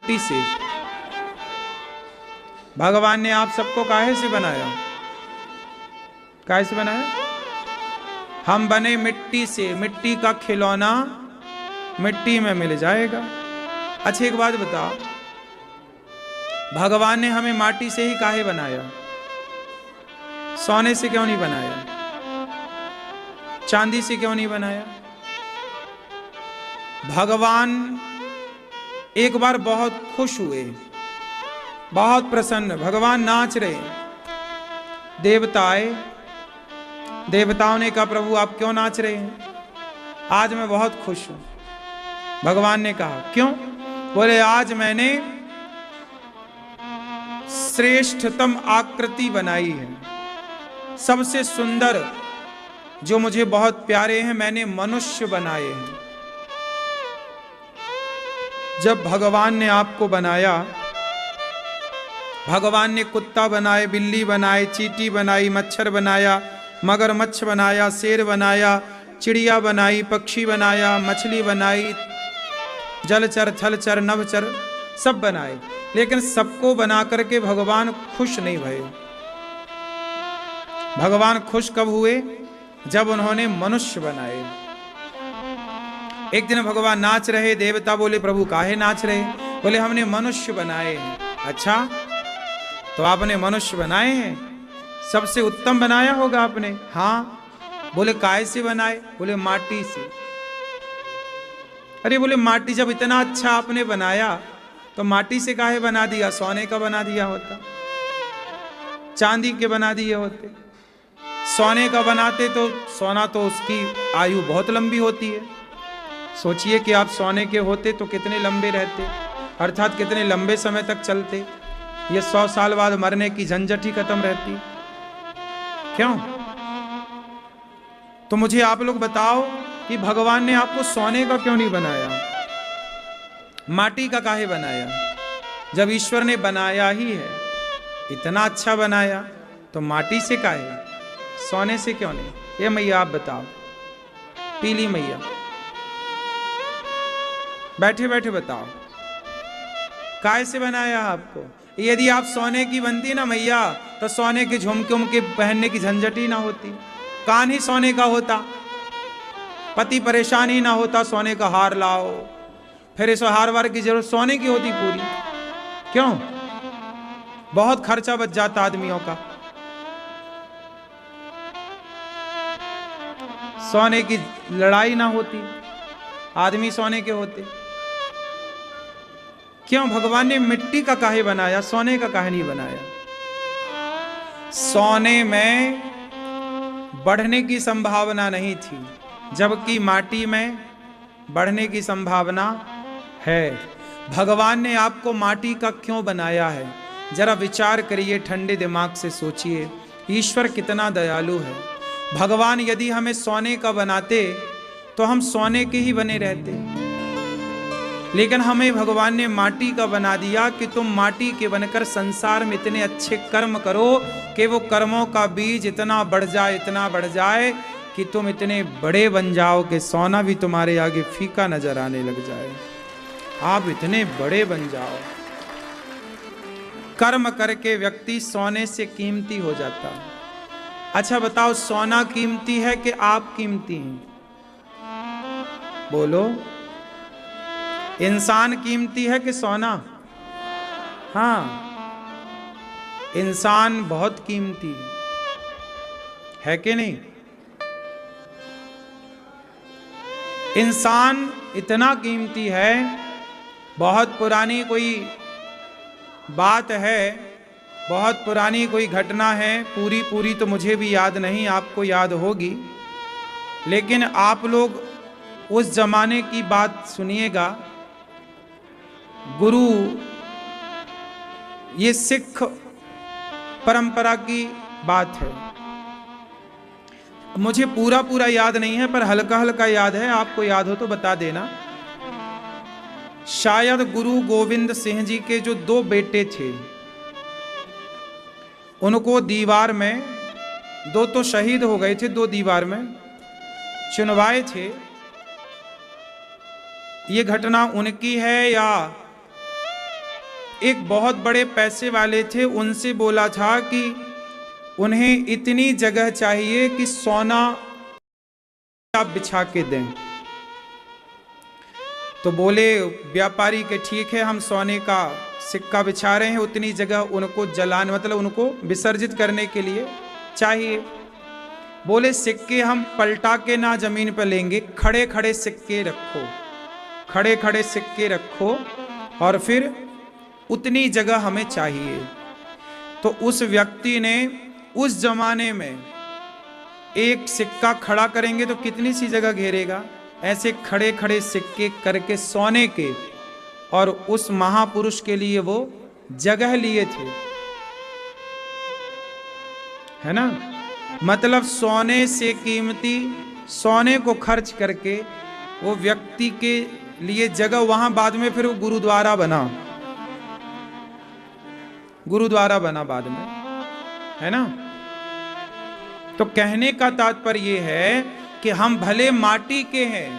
मिट्टी से। भगवान ने आप सबको काहे से बनाया? काहे से बनाया? हम बने मिट्टी से। मिट्टी का खिलौना मिट्टी में मिल जाएगा। अच्छा एक बात बताओ, भगवान ने हमें माटी से ही काहे बनाया? सोने से क्यों नहीं बनाया? चांदी से क्यों नहीं बनाया? भगवान एक बार बहुत खुश हुए, बहुत प्रसन्न, भगवान नाच रहे। देवता आए, देवताओं ने कहा प्रभु आप क्यों नाच रहे हैं? आज मैं बहुत खुश हूं। भगवान ने कहा क्यों? बोले आज मैंने श्रेष्ठतम आकृति बनाई है, सबसे सुंदर जो मुझे बहुत प्यारे हैं मैंने मनुष्य बनाए हैं। जब भगवान ने आपको बनाया, भगवान ने कुत्ता बनाए, बिल्ली बनाए, चींटी बनाई, मच्छर बनाया, मगरमच्छ बनाया, शेर बनाया, चिड़िया बनाई, पक्षी बनाया, मछली बनाई, जलचर, थलचर, नभचर सब बनाए, लेकिन सबको बना करके भगवान खुश नहीं भये। भगवान खुश कब हुए? जब उन्होंने मनुष्य बनाए। एक दिन भगवान नाच रहे, देवता बोले प्रभु काहे नाच रहे? बोले हमने मनुष्य बनाए हैं। अच्छा तो आपने मनुष्य बनाए हैं, सबसे उत्तम बनाया होगा आपने। हाँ। बोले काहे से बनाए? बोले माटी से। अरे बोले माटी जब इतना अच्छा आपने बनाया तो माटी से काहे बना दिया? सोने का बना दिया होता, चांदी के बना दिए होते। सोने का बनाते तो सोना तो उसकी आयु बहुत लंबी होती है। सोचिए कि आप सोने के होते तो कितने लंबे रहते, अर्थात कितने लंबे समय तक चलते। ये 100 साल बाद मरने की झंझट ही खत्म रहती। क्यों? तो मुझे आप लोग बताओ कि भगवान ने आपको सोने का क्यों नहीं बनाया, माटी का काहे बनाया? जब ईश्वर ने बनाया ही है, इतना अच्छा बनाया, तो माटी से काहे, सोने से क्यों नहीं? ये मैया आप बताओ, पीली मैया बैठे बैठे बताओ काहे से बनाया आपको? यदि आप सोने की बनती ना मैया तो सोने के झुमके उमके पहनने की झंझट ही ना होती, कान ही सोने का होता, पति परेशान ही ना होता, सोने का हार लाओ, फिर इस हार वार की जरूरत सोने की होती पूरी। क्यों? बहुत खर्चा बच जाता आदमियों का। सोने की लड़ाई ना होती, आदमी सोने के होते। क्यों? भगवान ने मिट्टी का काहे बनाया, सोने का काहे नहीं बनाया? सोने में बढ़ने की संभावना नहीं थी, जबकि माटी में बढ़ने की संभावना है। भगवान ने आपको माटी का क्यों बनाया है? जरा विचार करिए, ठंडे दिमाग से सोचिए। ईश्वर कितना दयालु है। भगवान यदि हमें सोने का बनाते तो हम सोने के ही बने रहते, लेकिन हमें भगवान ने माटी का बना दिया कि तुम माटी के बनकर संसार में इतने अच्छे कर्म करो कि वो कर्मों का बीज इतना बढ़ जाए, इतना बढ़ जाए कि तुम इतने बड़े बन जाओ कि सोना भी तुम्हारे आगे फीका नजर आने लग जाए। आप इतने बड़े बन जाओ। कर्म करके व्यक्ति सोने से कीमती हो जाता है। अच्छा बताओ, सोना कीमती है कि आप कीमती हैं? बोलो। इंसान कीमती है कि सोना? हाँ, इंसान बहुत कीमती है कि नहीं? इंसान इतना कीमती है, बहुत पुरानी कोई बात है, बहुत पुरानी कोई घटना है, पूरी तो मुझे भी याद नहीं, आपको याद होगी, लेकिन आप लोग उस जमाने की बात सुनिएगा। गुरु, ये सिख परंपरा की बात है, मुझे पूरा याद नहीं है पर हल्का हल्का याद है, आपको याद हो तो बता देना। शायद गुरु गोविंद सिंह जी के जो 2 बेटे थे, उनको दीवार में, 2 तो शहीद हो गए थे, 2 दीवार में चुनवाए थे। ये घटना उनकी है या एक बहुत बड़े पैसे वाले थे, उनसे बोला था कि उन्हें इतनी जगह चाहिए कि सोना आप बिछा के दें। तो बोले व्यापारी के ठीक है, हम सोने का सिक्का बिछा रहे हैं, उतनी जगह उनको जलाने मतलब उनको विसर्जित करने के लिए चाहिए। बोले सिक्के हम पलटा के ना जमीन पर लेंगे, खड़े खड़े सिक्के रखो, खड़े खड़े सिक्के रखो और फिर उतनी जगह हमें चाहिए। तो उस व्यक्ति ने, उस जमाने में एक सिक्का खड़ा करेंगे तो कितनी सी जगह घेरेगा, ऐसे खड़े खड़े सिक्के करके सोने के, और उस महापुरुष के लिए वो जगह लिए थे, है ना। मतलब सोने से कीमती सोने को खर्च करके वो व्यक्ति के लिए जगह, वहां बाद में फिर वो गुरुद्वारा बना, गुरुद्वारा बना बाद में, है ना। तो कहने का तात्पर्य ये है कि हम भले माटी के हैं,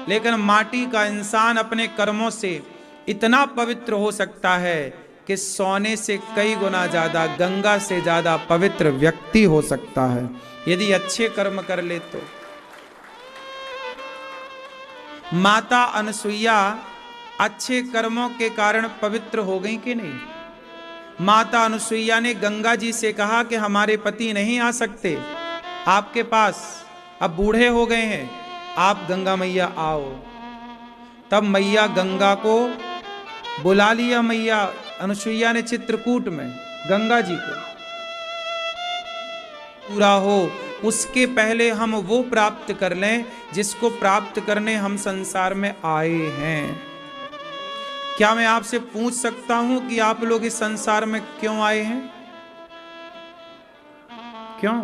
लेकिन माटी का इंसान अपने कर्मों से इतना पवित्र हो सकता है कि सोने से कई गुना ज्यादा, गंगा से ज्यादा पवित्र व्यक्ति हो सकता है यदि अच्छे कर्म कर ले तो। माता अनसुईया अच्छे कर्मों के कारण पवित्र हो गई कि नहीं। माता अनसुईया ने गंगा जी से कहा कि हमारे पति नहीं आ सकते आपके पास, अब बूढ़े हो गए हैं, आप गंगा मैया आओ। तब मैया गंगा को बुला लिया, मैया अनसुईया ने चित्रकूट में गंगा जी को। पूरा हो उसके पहले हम वो प्राप्त कर लें जिसको प्राप्त करने हम संसार में आए हैं। क्या मैं आपसे पूछ सकता हूं कि आप लोग इस संसार में क्यों आए हैं? क्यों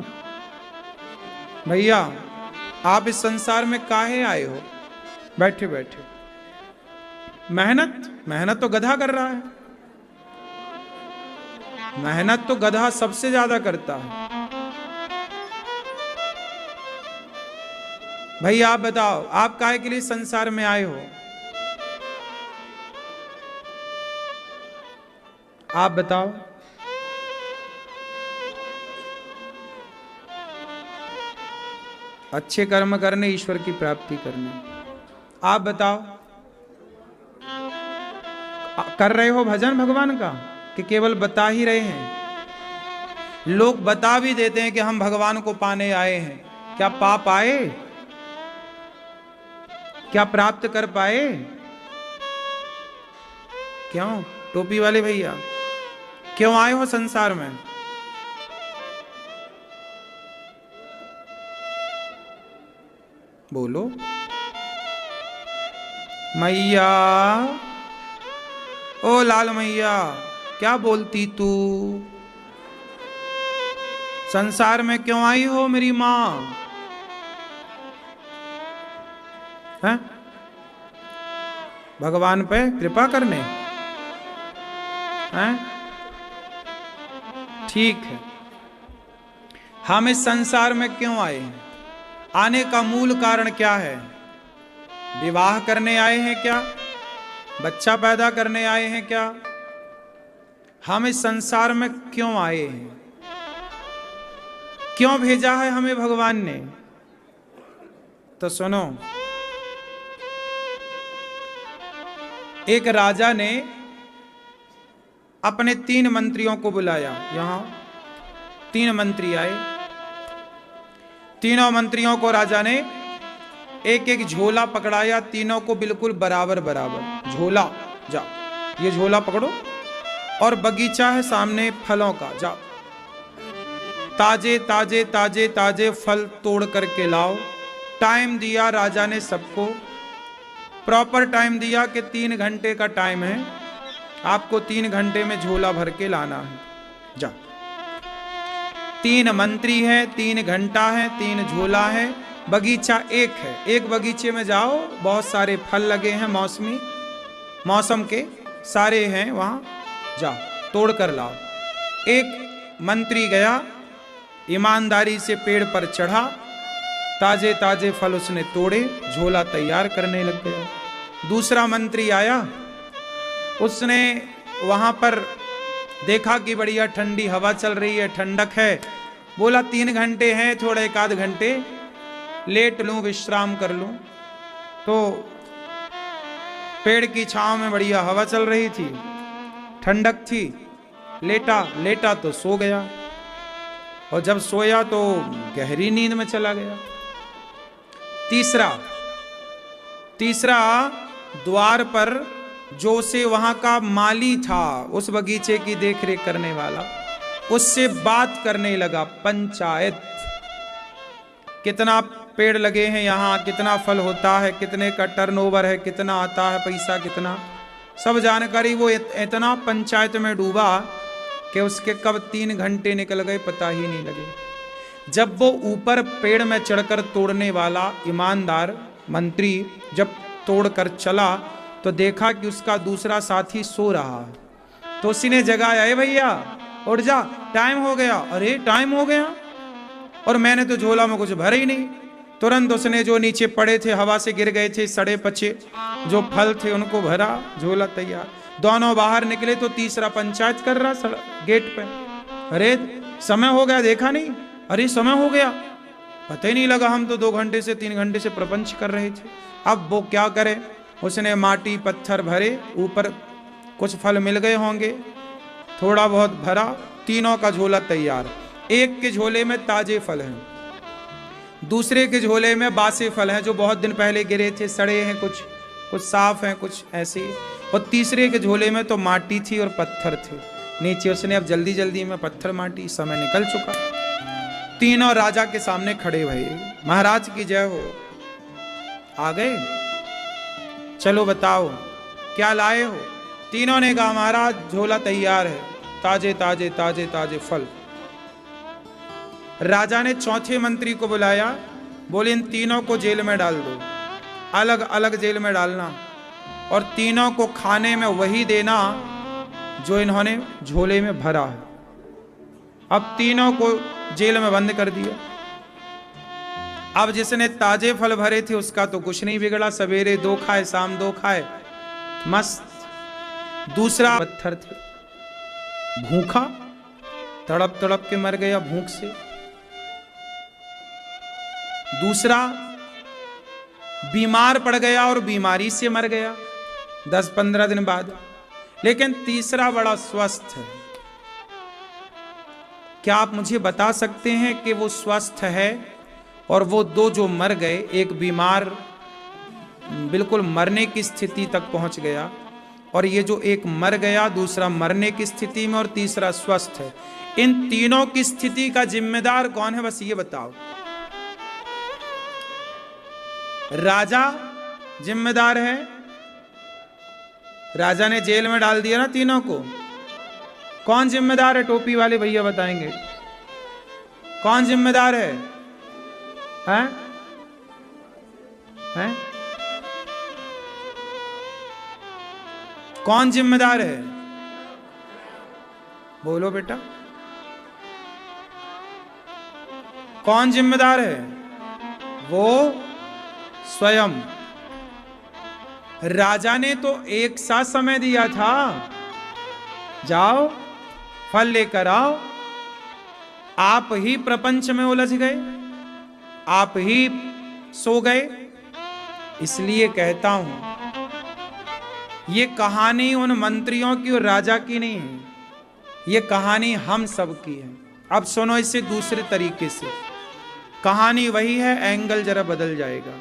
भैया आप इस संसार में काहे आए हो? बैठे बैठे मेहनत तो गधा कर रहा है, मेहनत तो गधा सबसे ज्यादा करता है। भैया आप बताओ, आप काहे के लिए संसार में आए हो? आप बताओ। अच्छे कर्म करने, ईश्वर की प्राप्ति करने। आप बताओ, कर रहे हो भजन भगवान का कि केवल बता ही रहे हैं? लोग बता भी देते हैं कि हम भगवान को पाने आए हैं, क्या पाप आए? क्या प्राप्त कर पाए? क्यों टोपी वाले भैया क्यों आए हो संसार में? बोलो। मैया, ओ लाल मैया, क्या बोलती तू? संसार में क्यों आई हो मेरी मां? हैं? भगवान पे कृपा करने? हैं? ठीक है, हम इस संसार में क्यों आए हैं? आने का मूल कारण क्या है? विवाह करने आए हैं क्या? बच्चा पैदा करने आए हैं क्या? हम इस संसार में क्यों आए हैं? क्यों भेजा है हमें भगवान ने? तो सुनो, एक राजा ने अपने 3 मंत्रियों को बुलाया। यहां 3 मंत्री आए। तीनों मंत्रियों को राजा ने एक एक झोला पकड़ाया, तीनों को बिल्कुल बराबर बराबर झोला। जा, ये झोला पकड़ो, और बगीचा है सामने फलों का, जाओ ताजे ताजे ताजे ताजे फल तोड़ करके लाओ। टाइम दिया राजा ने सबको, प्रॉपर टाइम दिया कि 3 घंटे का टाइम है, आपको 3 घंटे में झोला भर के लाना है। जा, 3 मंत्री हैं, 3 घंटा है, 3 झोला है, बगीचा एक है। एक बगीचे में जाओ, बहुत सारे फल लगे हैं, मौसमी मौसम के सारे हैं वहां, जाओ तोड़ कर लाओ। एक मंत्री गया, ईमानदारी से पेड़ पर चढ़ा, ताजे ताजे फल उसने तोड़े, झोला तैयार करने लग गया। दूसरा मंत्री आया, उसने वहां पर देखा कि बढ़िया ठंडी हवा चल रही है, ठंडक है। बोला 3 घंटे हैं, थोड़ा 1 आध घंटे लेट लूं, विश्राम कर लूं। तो पेड़ की छांव में बढ़िया हवा चल रही थी, ठंडक थी। लेटा तो सो गया, और जब सोया तो गहरी नींद में चला गया। तीसरा द्वार पर जो से वहां का माली था, उस बगीचे की देखरेख करने वाला, उससे बात करने लगा। पंचायत, कितना पेड़ लगे हैं यहाँ, कितना फल होता है, कितने का टर्नओवर है, कितना आता है पैसा, कितना, सब जानकारी। वो इतना पंचायत में डूबा कि उसके कब 3 घंटे निकल गए पता ही नहीं लगे। जब वो ऊपर पेड़ में चढ़कर तोड़ने वाला ईमानदार मंत्री जब तोड़कर चला तो देखा कि उसका दूसरा साथी सो रहा है। तो उसी ने जगाया, ए भैया उठ जा, टाइम हो गया। अरे टाइम हो गया, और मैंने तो झोला में कुछ भरा ही नहीं। तुरंत उसने जो नीचे पड़े थे, हवा से गिर गए थे, सड़े पचे जो फल थे, उनको भरा, झोला तैयार। दोनों बाहर निकले तो तीसरा पंचायत कर रहा गेट पे। अरे समय हो गया, देखा नहीं? अरे समय हो गया, पता ही नहीं लगा, हम तो 2 घंटे से 3 घंटे से प्रपंच कर रहे थे। अब वो क्या करे? उसने माटी पत्थर भरे, ऊपर कुछ फल मिल गए होंगे, थोड़ा बहुत भरा, तीनों का झोला तैयार। एक के झोले में ताजे फल हैं, दूसरे के झोले में बासे फल हैं जो बहुत दिन पहले गिरे थे, सड़े हैं, कुछ साफ हैं, कुछ ऐसे। और तीसरे के झोले में तो माटी थी और पत्थर थे नीचे। उसने अब जल्दी जल्दी में पत्थर माटी, समय निकल चुका। तीनों राजा के सामने खड़े भई, महाराज की जय हो। आ गए? चलो बताओ क्या लाए हो? तीनों ने कहा महाराज झोला तैयार है, ताजे ताजे ताजे ताजे फल। राजा ने चौथे मंत्री को बुलाया, बोले इन तीनों को जेल में डाल दो, अलग अलग जेल में डालना, और तीनों को खाने में वही देना जो इन्होंने झोले में भरा है। अब तीनों को जेल में बंद कर दिया। अब जिसने ताजे फल भरे थे उसका तो कुछ नहीं बिगड़ा, सवेरे 2 खाए, शाम 2 खाए, मस्त। दूसरा पत्थर थे, भूखा, तड़प तड़प के मर गया भूख से। दूसरा बीमार पड़ गया और बीमारी से मर गया 10-15 दिन बाद। लेकिन तीसरा बड़ा स्वस्थ है। क्या आप मुझे बता सकते हैं कि वो स्वस्थ है? और वो 2 जो मर गए, एक बीमार बिल्कुल मरने की स्थिति तक पहुंच गया, और ये जो एक मर गया, दूसरा मरने की स्थिति में और तीसरा स्वस्थ है। इन तीनों की स्थिति का जिम्मेदार कौन है, बस ये बताओ। राजा जिम्मेदार है, राजा ने जेल में डाल दिया ना तीनों को। कौन जिम्मेदार है? टोपी वाले भैया बताएंगे कौन जिम्मेदार है? हैं? हैं? कौन जिम्मेदार है? बोलो बेटा, कौन जिम्मेदार है? वो स्वयं। राजा ने तो एक साथ समय दिया था, जाओ फल लेकर आओ। आप ही प्रपंच में उलझ गए, आप ही सो गए। इसलिए कहता हूं, ये कहानी उन मंत्रियों की और राजा की नहीं है, ये कहानी हम सब की है। अब सुनो इसे दूसरे तरीके से। कहानी वही है, एंगल जरा बदल जाएगा।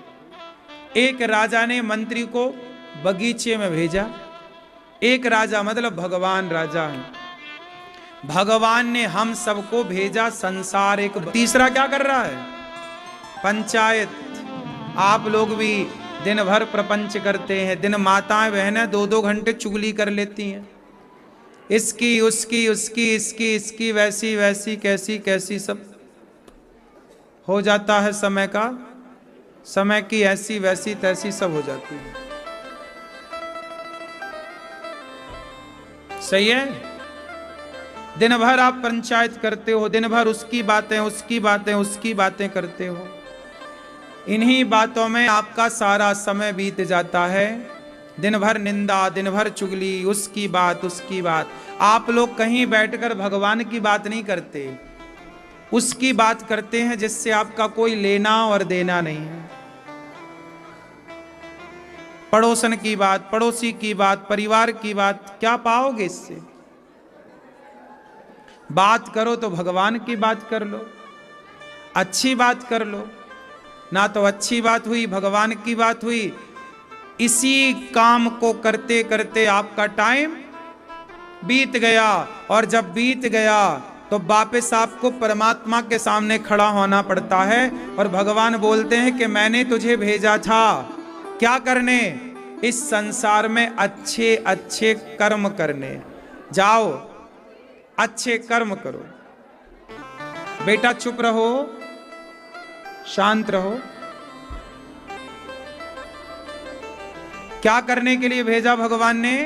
एक राजा ने मंत्री को बगीचे में भेजा। एक राजा मतलब भगवान राजा है, भगवान ने हम सबको भेजा संसार एक। तीसरा क्या कर रहा है? पंचायत। आप लोग भी दिन भर प्रपंच करते हैं, दिन माताएं बहनें 2-2 घंटे चुगली कर लेती हैं, इसकी उसकी उसकी इसकी इसकी, वैसी वैसी, कैसी कैसी, सब हो जाता है। समय का, समय की ऐसी वैसी तैसी सब हो जाती है। सही है? दिन भर आप पंचायत करते हो, दिन भर उसकी बातें उसकी बातें उसकी बातें करते हो। इन्हीं बातों में आपका सारा समय बीत जाता है। दिन भर निंदा, दिन भर चुगली, उसकी बात उसकी बात। आप लोग कहीं बैठकर भगवान की बात नहीं करते, उसकी बात करते हैं जिससे आपका कोई लेना और देना नहीं है। पड़ोसन की बात, पड़ोसी की बात, परिवार की बात, क्या पाओगे इससे? बात करो तो भगवान की बात कर लो, अच्छी बात कर लो। ना तो अच्छी बात हुई, भगवान की बात हुई। इसी काम को करते करते आपका टाइम बीत गया, और जब बीत गया तो वापस आपको परमात्मा के सामने खड़ा होना पड़ता है। और भगवान बोलते हैं कि मैंने तुझे भेजा था क्या करने? इस संसार में अच्छे अच्छे कर्म करने। जाओ अच्छे कर्म करो। बेटा चुप रहो, शांत रहो। क्या करने के लिए भेजा भगवान ने?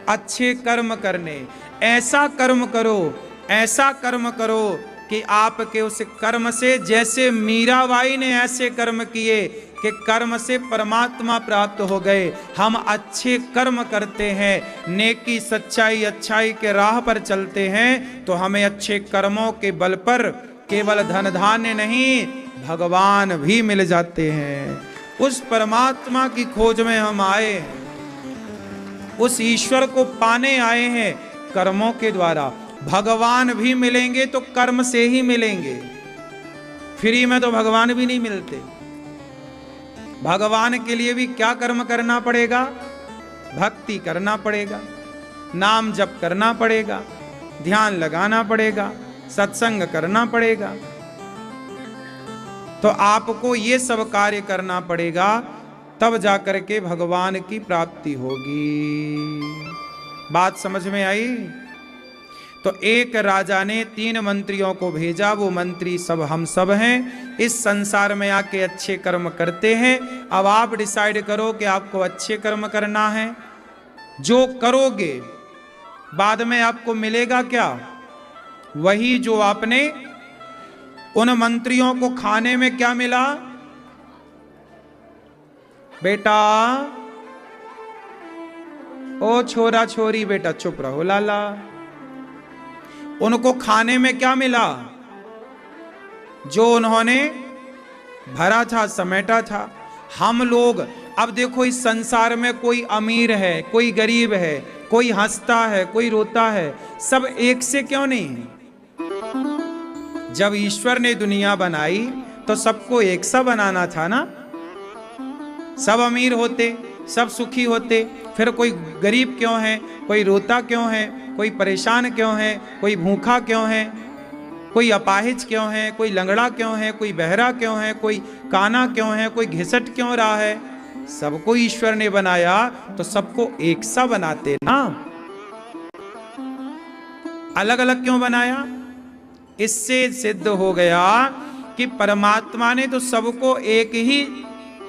अच्छे कर्म करने। ऐसा कर्म करो, ऐसा कर्म करो कि आपके उस कर्म से, जैसे मीराबाई ने ऐसे कर्म किए कि कर्म से परमात्मा प्राप्त हो गए। हम अच्छे कर्म करते हैं, नेकी सच्चाई अच्छाई के राह पर चलते हैं, तो हमें अच्छे कर्मों के बल पर केवल धन धान्य नहीं, भगवान भी मिल जाते हैं। उस परमात्मा की खोज में हम आए हैं, उस ईश्वर को पाने आए हैं कर्मों के द्वारा। भगवान भी मिलेंगे तो कर्म से ही मिलेंगे, फ्री में तो भगवान भी नहीं मिलते। भगवान के लिए भी क्या कर्म करना पड़ेगा? भक्ति करना पड़ेगा, नाम जप करना पड़ेगा, ध्यान लगाना पड़ेगा, सत्संग करना पड़ेगा। तो आपको ये सब कार्य करना पड़ेगा, तब जाकर के भगवान की प्राप्ति होगी। बात समझ में आई? तो एक राजा ने 3 मंत्रियों को भेजा। वो मंत्री सब हम सब हैं, इस संसार में आके अच्छे कर्म करते हैं। अब आप डिसाइड करो कि आपको अच्छे कर्म करना है। जो करोगे बाद में आपको मिलेगा क्या? वही जो आपने उन मंत्रियों को खाने में क्या मिला? बेटा, ओ छोरा छोरी, बेटा चुप रहो लाला। उनको खाने में क्या मिला? जो उन्होंने भरा था, समेटा था। हम लोग अब देखो, इस संसार में कोई अमीर है, कोई गरीब है, कोई हंसता है, कोई रोता है, सब एक से क्यों नहीं? जब ईश्वर ने दुनिया बनाई तो सबको एक सा बनाना था ना। सब अमीर होते, सब सुखी होते, फिर कोई गरीब क्यों है, कोई रोता क्यों है, कोई परेशान क्यों है, कोई भूखा क्यों है, कोई अपाहिज क्यों है, कोई लंगड़ा क्यों है, कोई बहरा क्यों है, कोई काना क्यों है, कोई घिसट क्यों रहा है? सबको ईश्वर ने बनाया तो सबको एक सा बनाते ना। अलग अलग क्यों बनाया? इससे सिद्ध हो गया कि परमात्मा ने तो सबको एक ही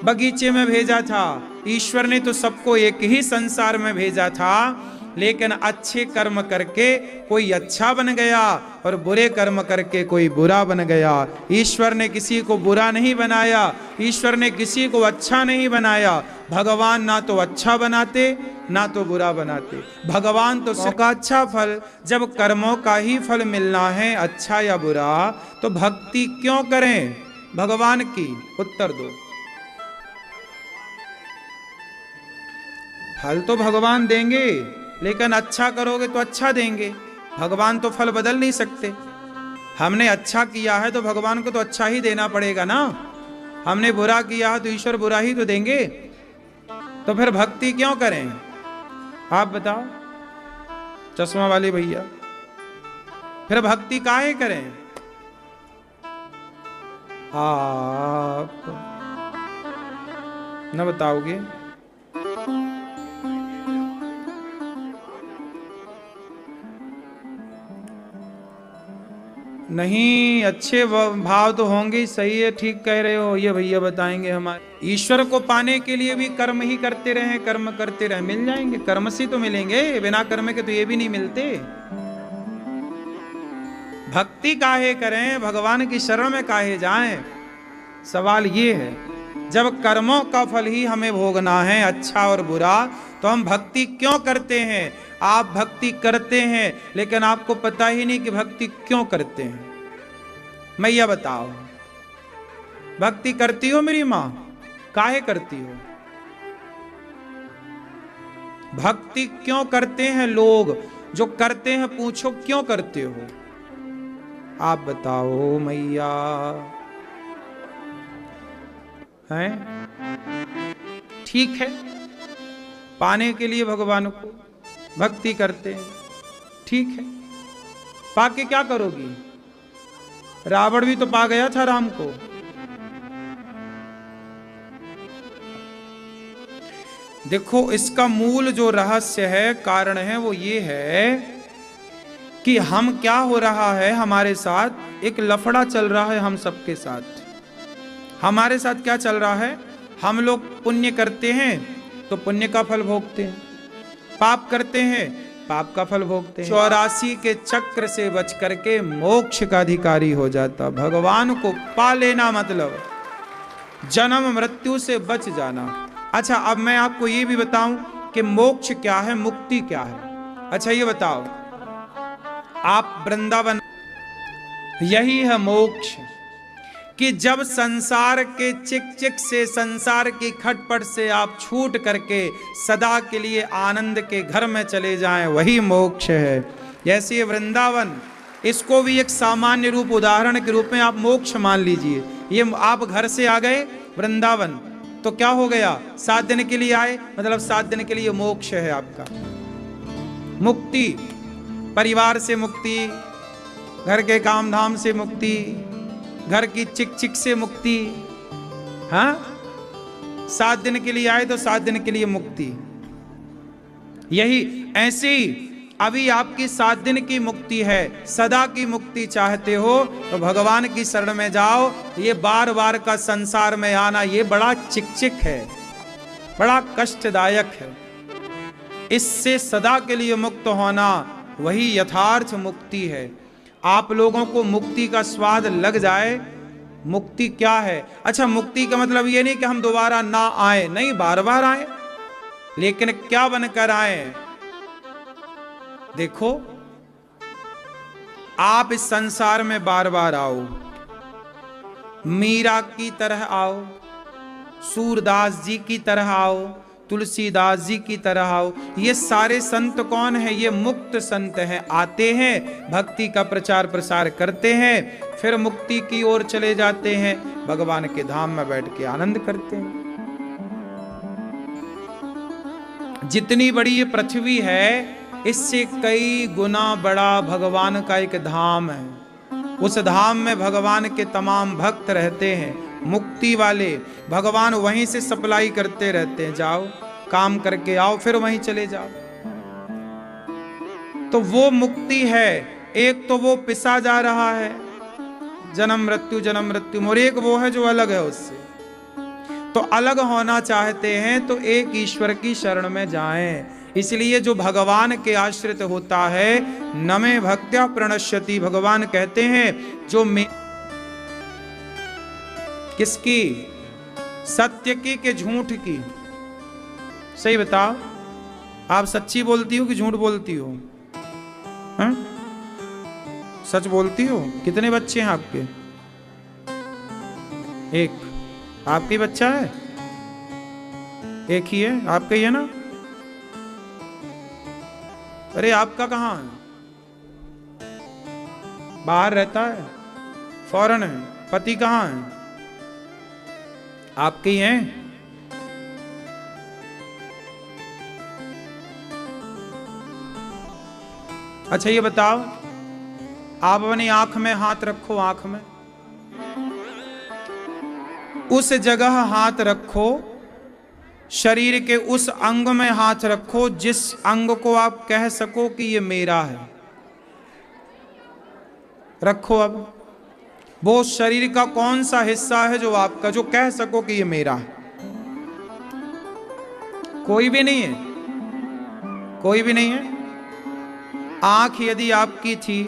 बगीचे में भेजा था, ईश्वर ने तो सबको एक ही संसार में भेजा था। लेकिन अच्छे कर्म करके कोई अच्छा बन गया और बुरे कर्म करके कोई बुरा बन गया। ईश्वर ने किसी को बुरा नहीं बनाया, ईश्वर ने किसी को अच्छा नहीं बनाया। भगवान ना तो अच्छा बनाते ना तो बुरा बनाते। भगवान तो सबका अच्छा फल, जब कर्मों का ही फल मिलना है, अच्छा या बुरा, तो भक्ति क्यों करें भगवान की? उत्तर दो। फल तो भगवान देंगे, लेकिन अच्छा करोगे तो अच्छा देंगे। भगवान तो फल बदल नहीं सकते। हमने अच्छा किया है तो भगवान को तो अच्छा ही देना पड़ेगा ना। हमने बुरा किया है तो ईश्वर बुरा ही तो देंगे। तो फिर भक्ति क्यों करें? आप बताओ चश्मा वाले भैया, फिर भक्ति काहे करें? आप न बताओगे? नहीं, अच्छे भाव तो होंगे ही। सही है, ठीक कह रहे हो, ये भैया बताएंगे। हमारे ईश्वर को पाने के लिए भी कर्म ही करते रहे, कर्म करते रहे, मिल जाएंगे। कर्म से तो मिलेंगे, बिना कर्म के तो ये भी नहीं मिलते। भक्ति काहे करें, भगवान की शरण में काहे जाएं? सवाल ये है। जब कर्मों का फल ही हमें भोगना है, अच्छा और बुरा, तो हम भक्ति क्यों करते हैं? आप भक्ति करते हैं लेकिन आपको पता ही नहीं कि भक्ति क्यों करते हैं। मैया बताओ, भक्ति करती हो मेरी मां? काहे करती हो? भक्ति क्यों करते हैं लोग? जो करते हैं पूछो क्यों करते हो? आप बताओ मैया। हैं? ठीक है, पाने के लिए भगवान को भक्ति करते हैं, ठीक है। पाके क्या करोगी? रावण भी तो पा गया था राम को। देखो, इसका मूल जो रहस्य है, कारण है, वो ये है कि हम क्या हो रहा है हमारे साथ, एक लफड़ा चल रहा है हम सबके साथ। हमारे साथ क्या चल रहा है? हम लोग पुण्य करते हैं तो पुण्य का फल भोगते हैं, पाप करते हैं पाप का फल भोगते हैं। 84 के चक्र से बच करके मोक्ष का अधिकारी हो जाता। भगवान को पा लेना मतलब जन्म मृत्यु से बच जाना। अच्छा, अब मैं आपको ये भी बताऊं कि मोक्ष क्या है, मुक्ति क्या है। अच्छा ये बताओ, आप वृंदावन, यही है मोक्ष, कि जब संसार के चिक चिक से, संसार की खटपट से आप छूट करके सदा के लिए आनंद के घर में चले जाएं, वही मोक्ष है। जैसे वृंदावन, इसको भी एक सामान्य रूप, उदाहरण के रूप में आप मोक्ष मान लीजिए। ये आप घर से आ गए वृंदावन, तो क्या हो गया? 7 दिन के लिए आए, मतलब 7 दिन के लिए मोक्ष है आपका। मुक्ति, परिवार से मुक्ति, घर के काम धाम से मुक्ति, घर की चिक चिक से मुक्ति। हाँ, 7 दिन के लिए आए तो 7 दिन के लिए मुक्ति। यही ऐसे ही अभी आपकी 7 दिन की मुक्ति है। सदा की मुक्ति चाहते हो तो भगवान की शरण में जाओ। ये बार बार का संसार में आना, ये बड़ा चिकचिक है, बड़ा कष्टदायक है। इससे सदा के लिए मुक्त होना, वही यथार्थ मुक्ति है। आप लोगों को मुक्ति का स्वाद लग जाए। मुक्ति क्या है? अच्छा, मुक्ति का मतलब ये नहीं कि हम दोबारा ना आए, नहीं, बार बार आए, लेकिन क्या बनकर आए? देखो, आप इस संसार में बार बार आओ, मीरा की तरह आओ, सूरदास जी की तरह आओ, तुलसीदास जी की तरह आओ। ये सारे संत कौन है? ये मुक्त संत हैं। आते हैं, भक्ति का प्रचार प्रसार करते हैं, फिर मुक्ति की ओर चले जाते हैं, भगवान के धाम में बैठ के आनंद करते हैं। जितनी बड़ी ये पृथ्वी है, इससे कई गुना बड़ा भगवान का एक धाम है। उस धाम में भगवान के तमाम भक्त रहते हैं, मुक्ति वाले। भगवान वहीं से सप्लाई करते रहते हैं, जाओ काम करके आओ, फिर वहीं चले जाओ। तो वो मुक्ति है। एक तो वो पिसा जा रहा है, जन्म मृत्यु, और एक वो है जो अलग है उससे। तो अलग होना चाहते हैं तो एक ईश्वर की शरण में जाएं। इसलिए जो भगवान के आश्रित होता है, नमे भक्त्या प्रणश्यति, भगवान कहते हैं जो किसकी? सत्य की कि झूठ की? सही बताओ, आप सच्ची बोलती हो कि झूठ बोलती हो? हैं? सच बोलती हो? कितने बच्चे हैं आपके? एक। आपके बच्चा है? एक ही है? आपका ही है ना? अरे आपका कहाँ है? बाहर रहता है, फॉरेन है। पति कहाँ है? आपके ही हैं? अच्छा ये बताओ, आप अपनी आंख में हाथ रखो, आंख में उस जगह हाथ रखो, शरीर के उस अंग में हाथ रखो जिस अंग को आप कह सको कि ये मेरा है। रखो। अब वो शरीर का कौन सा हिस्सा है जो आपका, जो कह सको कि ये मेरा है? कोई भी नहीं है, कोई भी नहीं है। आंख यदि आपकी थी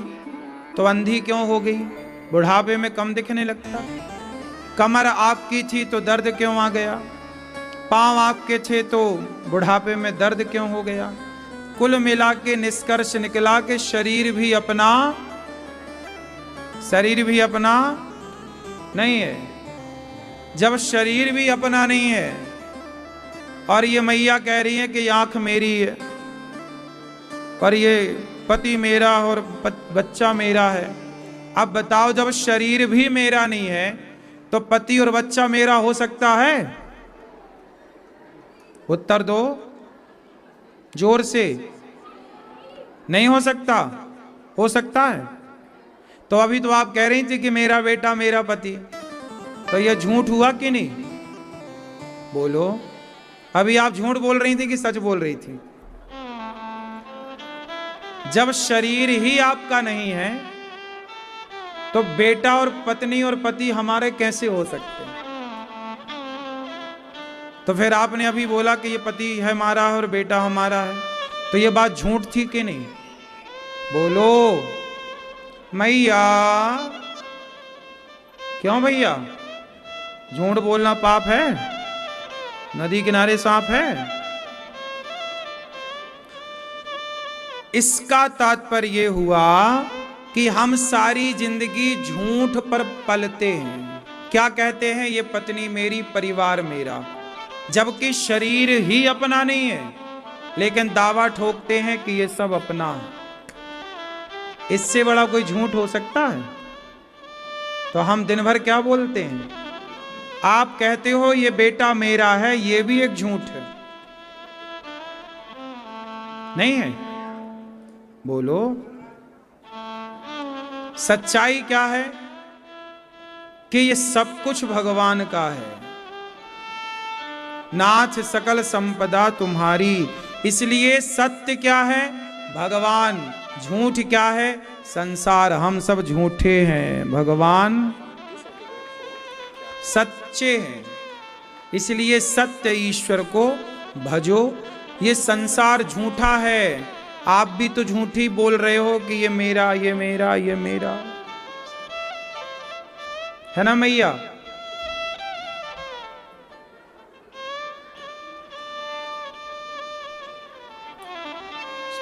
तो अंधी क्यों हो गई? बुढ़ापे में कम दिखने लगता, कमर आपकी थी तो दर्द क्यों आ गया, पांव आपके थे तो बुढ़ापे में दर्द क्यों हो गया। कुल मिला के निष्कर्ष निकला कि शरीर भी अपना नहीं है। जब शरीर भी अपना नहीं है और ये मैया कह रही है कि आंख मेरी है और ये पति मेरा और बच्चा मेरा है, अब बताओ जब शरीर भी मेरा नहीं है तो पति और बच्चा मेरा हो सकता है? उत्तर दो जोर से। नहीं हो सकता। हो सकता है? तो अभी तो आप कह रही थी कि मेरा बेटा मेरा पति, तो यह झूठ हुआ कि नहीं? बोलो। अभी आप झूठ बोल रही थी कि सच बोल रही थी? जब शरीर ही आपका नहीं है तो बेटा और पत्नी और पति हमारे कैसे हो सकते हैं? तो फिर आपने अभी बोला कि ये पति है हमारा और बेटा हमारा है, तो ये बात झूठ थी कि नहीं? बोलो मैया। क्यों भैया, झूठ बोलना पाप है? नदी किनारे सांप है? इसका तात्पर्य यह हुआ कि हम सारी जिंदगी झूठ पर पलते हैं। क्या कहते हैं? ये पत्नी मेरी, परिवार मेरा, जबकि शरीर ही अपना नहीं है, लेकिन दावा ठोकते हैं कि ये सब अपना है। इससे बड़ा कोई झूठ हो सकता है? तो हम दिन भर क्या बोलते हैं? आप कहते हो ये बेटा मेरा है, ये भी एक झूठ है, नहीं है? बोलो। सच्चाई क्या है? कि ये सब कुछ भगवान का है। नाथ सकल संपदा तुम्हारी, इसलिए सत्य क्या है? भगवान। झूठ क्या है? संसार। हम सब झूठे हैं, भगवान सच्चे हैं, इसलिए सत्य ईश्वर को भजो। ये संसार झूठा है, आप भी तो झूठी बोल रहे हो कि ये मेरा, ये मेरा, ये मेरा, है ना मैया?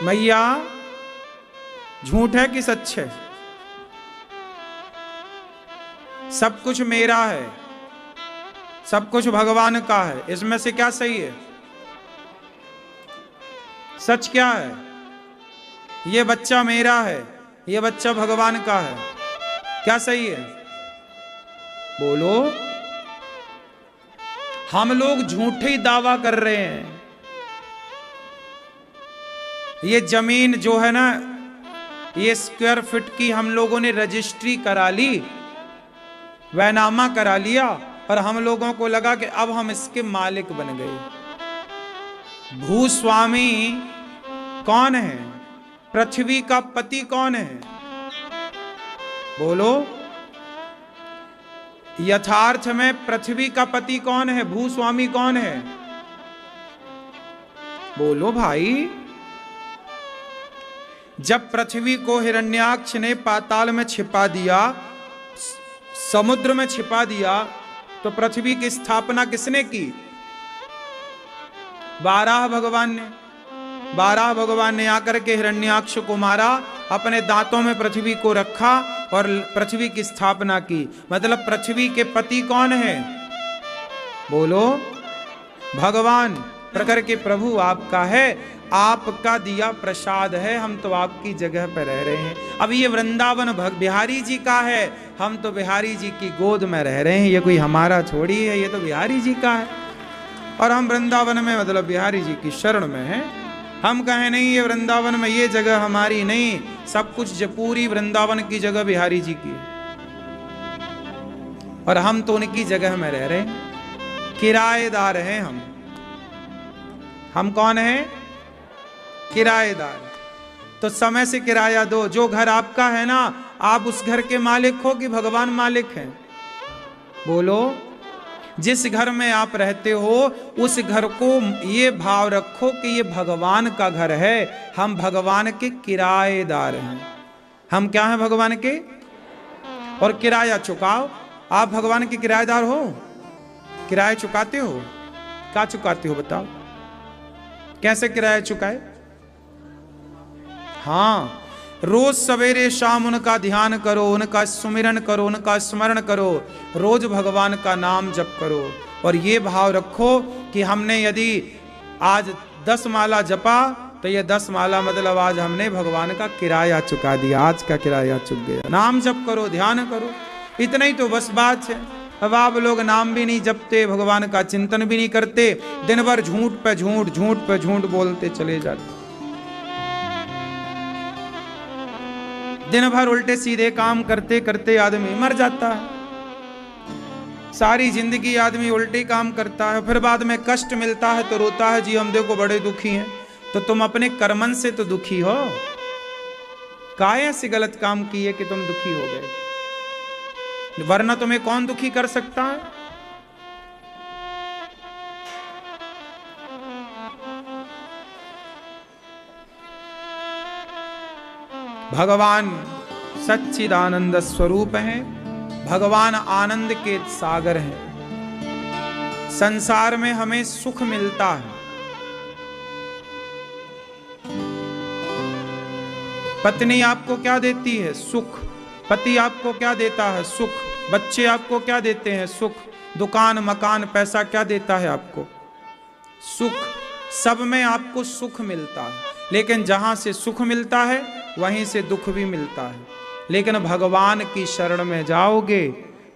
मैया, झूठ है कि सच है? सब कुछ मेरा है, सब कुछ भगवान का है, इसमें से क्या सही है? सच क्या है? ये बच्चा मेरा है, ये बच्चा भगवान का है, क्या सही है? बोलो। हम लोग झूठी दावा कर रहे हैं। ये जमीन जो है ना, ये स्क्वायर फीट की हम लोगों ने रजिस्ट्री करा ली, वैनामा करा लिया, और हम लोगों को लगा कि अब हम इसके मालिक बन गए। भूस्वामी कौन है? पृथ्वी का पति कौन है? बोलो। यथार्थ में पृथ्वी का पति कौन है? भूस्वामी कौन है? बोलो भाई। जब पृथ्वी को हिरण्याक्ष ने पाताल में छिपा दिया, समुद्र में छिपा दिया, तो पृथ्वी की स्थापना किसने की? 12 भगवान ने। 12 भगवान ने आकर के हिरण्याक्ष को मारा, अपने दांतों में पृथ्वी को रखा और पृथ्वी की स्थापना की। मतलब पृथ्वी के पति कौन है? बोलो। भगवान। प्रकर के प्रभु आपका है, आपका दिया प्रसाद है, हम तो आपकी जगह पर रह रहे हैं। अब ये वृंदावन बिहारी जी का है, हम तो बिहारी जी की गोद में रह रहे हैं। ये कोई हमारा थोड़ी है, ये तो बिहारी जी का है, और हम वृंदावन में मतलब बिहारी जी की शरण में हैं। हम कहें नहीं ये वृंदावन में ये जगह हमारी नहीं, सब कुछ पूरी वृंदावन की जगह बिहारी जी की है, और हम तो उनकी जगह में रह रहे हैं। किराएदार हैं हम कौन हैं? किराएदार। तो समय से किराया दो। जो घर आपका है ना, आप उस घर के मालिक हो कि भगवान मालिक हैं? बोलो। जिस घर में आप रहते हो उस घर को ये भाव रखो कि ये भगवान का घर है, हम भगवान के किराएदार हैं। हम क्या हैं? भगवान के। और किराया चुकाओ। आप भगवान के किराएदार हो, किराया चुकाते हो? क्या चुकाते हो बताओ? कैसे किराया चुकाए? हाँ, रोज सवेरे शाम उनका ध्यान करो, उनका सुमिरन करो, उनका स्मरण करो, रोज भगवान का नाम जप करो और ये भाव रखो कि हमने यदि आज 10 माला जपा तो ये 10 माला मतलब आज हमने भगवान का किराया चुका दिया, आज का किराया चुक गया। नाम जप करो, ध्यान करो, इतना ही तो बस बात है। अब आप लोग नाम भी नहीं जपते, भगवान का चिंतन भी नहीं करते, दिन भर झूठ पे झूठ, झूठ पे झूठ बोलते चले जाते, दिन भर उल्टे सीधे काम करते करते आदमी मर जाता है। सारी जिंदगी आदमी उल्टे काम करता है, फिर बाद में कष्ट मिलता है तो रोता है, जी हम देखो बड़े दुखी हैं। तो तुम अपने कर्मन से तो दुखी हो, काहे ऐसे गलत काम किए कि तुम दुखी हो गए, वरना तुम्हें कौन दुखी कर सकता है? भगवान सच्चिदानंद स्वरूप हैं, भगवान आनंद के सागर हैं। संसार में हमें सुख मिलता है, पत्नी आपको क्या देती है? सुख। पति आपको क्या देता है? सुख। बच्चे आपको क्या देते हैं? सुख। दुकान मकान पैसा क्या देता है आपको? सुख। सब में आपको सुख मिलता है, लेकिन जहां से सुख मिलता है वहीं से दुख भी मिलता है। लेकिन भगवान की शरण में जाओगे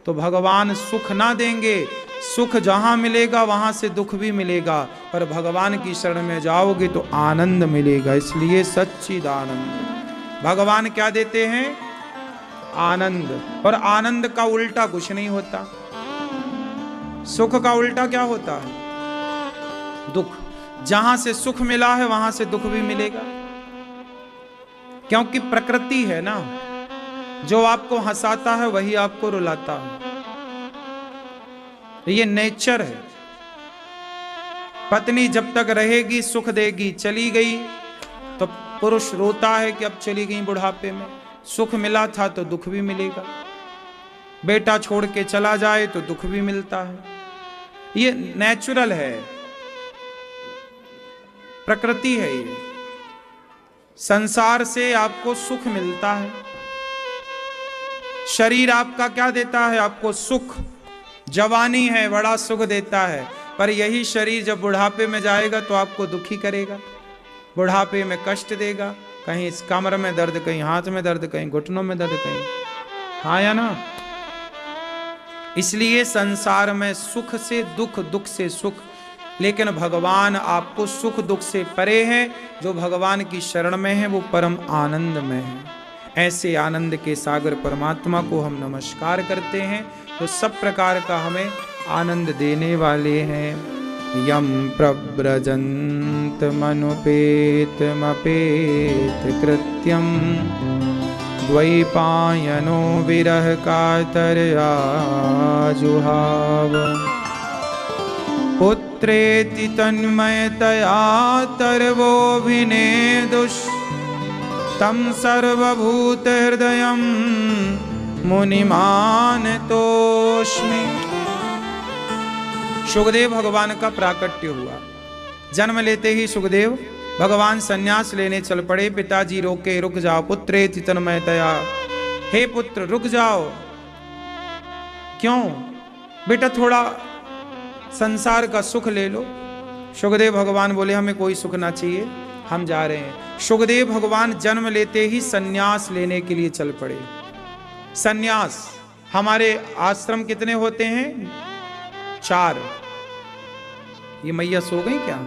तो भगवान सुख ना देंगे, सुख जहां मिलेगा वहां से दुख भी मिलेगा, पर भगवान की शरण में जाओगे तो आनंद मिलेगा। इसलिए सच्चिदानंद भगवान क्या देते हैं? आनंद। और आनंद का उल्टा कुछ नहीं होता, सुख का उल्टा क्या होता है? दुख। जहां से सुख मिला है वहां से दुख भी मिलेगा, क्योंकि प्रकृति है ना, जो आपको हंसाता है वही आपको रुलाता है, ये नेचर है। पत्नी जब तक रहेगी सुख देगी, चली गई तो पुरुष रोता है कि अब चली गई बुढ़ापे में, सुख मिला था तो दुख भी मिलेगा। बेटा छोड़ के चला जाए तो दुख भी मिलता है, ये नेचुरल है, प्रकृति है। ये संसार से आपको सुख मिलता है, शरीर आपका क्या देता है? आपको सुख। जवानी है बड़ा सुख देता है, पर यही शरीर जब बुढ़ापे में जाएगा तो आपको दुखी करेगा, बुढ़ापे में कष्ट देगा, कहीं इस कमर में दर्द, कहीं हाथ में दर्द, कहीं घुटनों में दर्द, कहीं, हाँ या ना? इसलिए संसार में सुख से दुख, दुख से सुख, लेकिन भगवान आपको सुख दुख से परे है। जो भगवान की शरण में है वो परम आनंद में है। ऐसे आनंद के सागर परमात्मा को हम नमस्कार करते हैं, तो सब प्रकार का हमें आनंद देने वाले हैं। यम प्रव्रजन्त मनुपेत मपेत कृत्यम द्वैपायनो विरह कातरया जुहाव पुत्रेति तन्मयतया तर्वोऽभिनेदुस् तम सर्वभूत हृदयं मुनिमानतोऽस्मि। सुखदेव भगवान का प्राकट्य हुआ। जन्म लेते ही सुखदेव भगवान सन्यास लेने चल पड़े। पिताजी रोके, रुक जाओ पुत्रेति तन्मयतया, हे पुत्र रुक जाओ। क्यों बेटा, थोड़ा संसार का सुख ले लो। सुखदेव भगवान बोले हमें कोई सुख ना चाहिए, हम जा रहे हैं। सुखदेव भगवान जन्म लेते ही सन्यास लेने के लिए चल पड़े। सन्यास, हमारे आश्रम कितने होते हैं? 4। ये मैया सो गई क्या?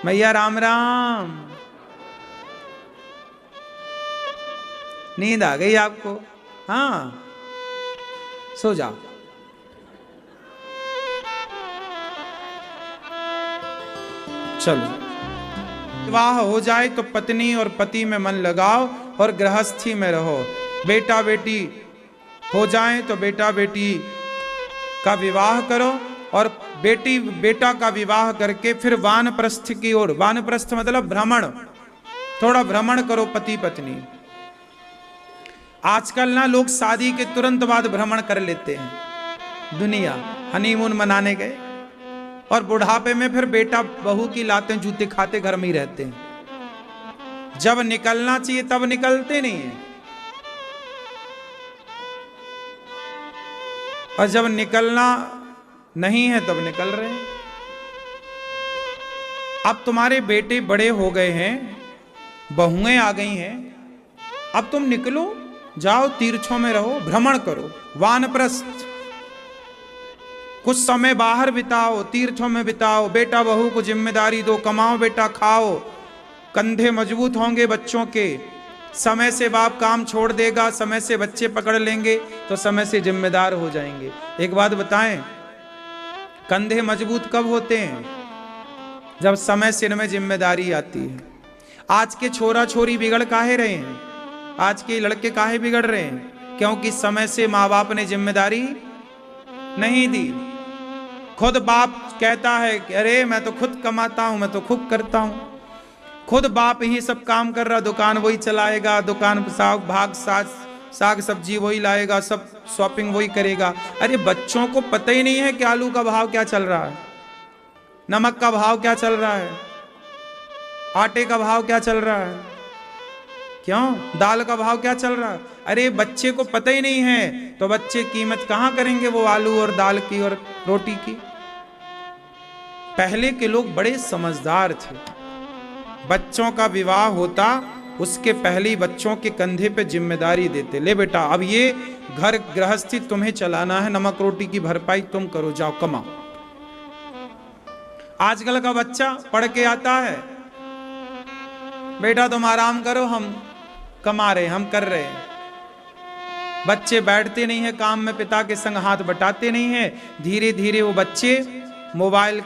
मैया राम राम, नींद आ गई आपको? हाँ, सो जाओ। चलो, विवाह हो जाए तो पत्नी और पति में मन लगाओ और गृहस्थी में रहो। बेटा बेटी हो जाए तो बेटा बेटी का विवाह करो, और बेटी बेटा का विवाह करके फिर वानप्रस्थ की ओर, वानप्रस्थ मतलब भ्रमण, थोड़ा भ्रमण करो पति पत्नी। आजकल ना लोग शादी के तुरंत बाद भ्रमण कर लेते हैं दुनिया, हनीमून मनाने गए, और बुढ़ापे में फिर बेटा बहू की लाते जूते खाते घर में ही रहते हैं। जब निकलना चाहिए तब निकलते नहीं है, और जब निकलना नहीं है तब निकल रहे हैं। अब तुम्हारे बेटे बड़े हो गए हैं, बहुएं आ गई हैं, अब तुम निकलो, जाओ तीर्थों में रहो, भ्रमण करो, वानप्रस्थ, कुछ समय बाहर बिताओ, तीर्थों में बिताओ, बेटा बहू को जिम्मेदारी दो, कमाओ बेटा, खाओ, कंधे मजबूत होंगे बच्चों के, समय से बाप काम छोड़ देगा, समय से बच्चे पकड़ लेंगे तो समय से जिम्मेदार हो जाएंगे। एक बात बताएं, कंधे मजबूत कब होते हैं? जब समय सिर में जिम्मेदारी आती है। आज के छोरा छोरी बिगड़ काहे रहे हैं? आज के लड़के काहे बिगड़ रहे हैं? क्योंकि समय से माँ बाप ने जिम्मेदारी नहीं दी। खुद बाप कहता है कि अरे मैं तो खुद कमाता हूं, मैं तो खुद करता हूं, खुद बाप ही सब काम कर रहा, दुकान वही चलाएगा, दुकान साग सब्जी वही लाएगा, सब शॉपिंग वही करेगा। अरे बच्चों को पता ही नहीं है कि आलू का भाव क्या चल रहा है, नमक का भाव क्या चल रहा है, आटे का भाव क्या चल रहा है, क्यों दाल का भाव क्या चल रहा है। अरे बच्चे को पता ही नहीं है तो बच्चे कीमत कहां करेंगे वो आलू और दाल की और रोटी की। पहले के लोग बड़े समझदार थे। बच्चों का विवाह होता उसके पहले ही बच्चों के कंधे पे जिम्मेदारी देते, ले बेटा अब ये घर गृहस्थी तुम्हें चलाना है, नमक रोटी की भरपाई तुम करो, जाओ कमाओ। आजकल का बच्चा पढ़ के आता है, बेटा तुम आराम करो, हम कमा रहे, हम कर रहे हैं। बच्चे बैठते नहीं है काम में, पिता के संग हाथ बटाते नहीं है। धीरे धीरे वो बच्चे मोबाइल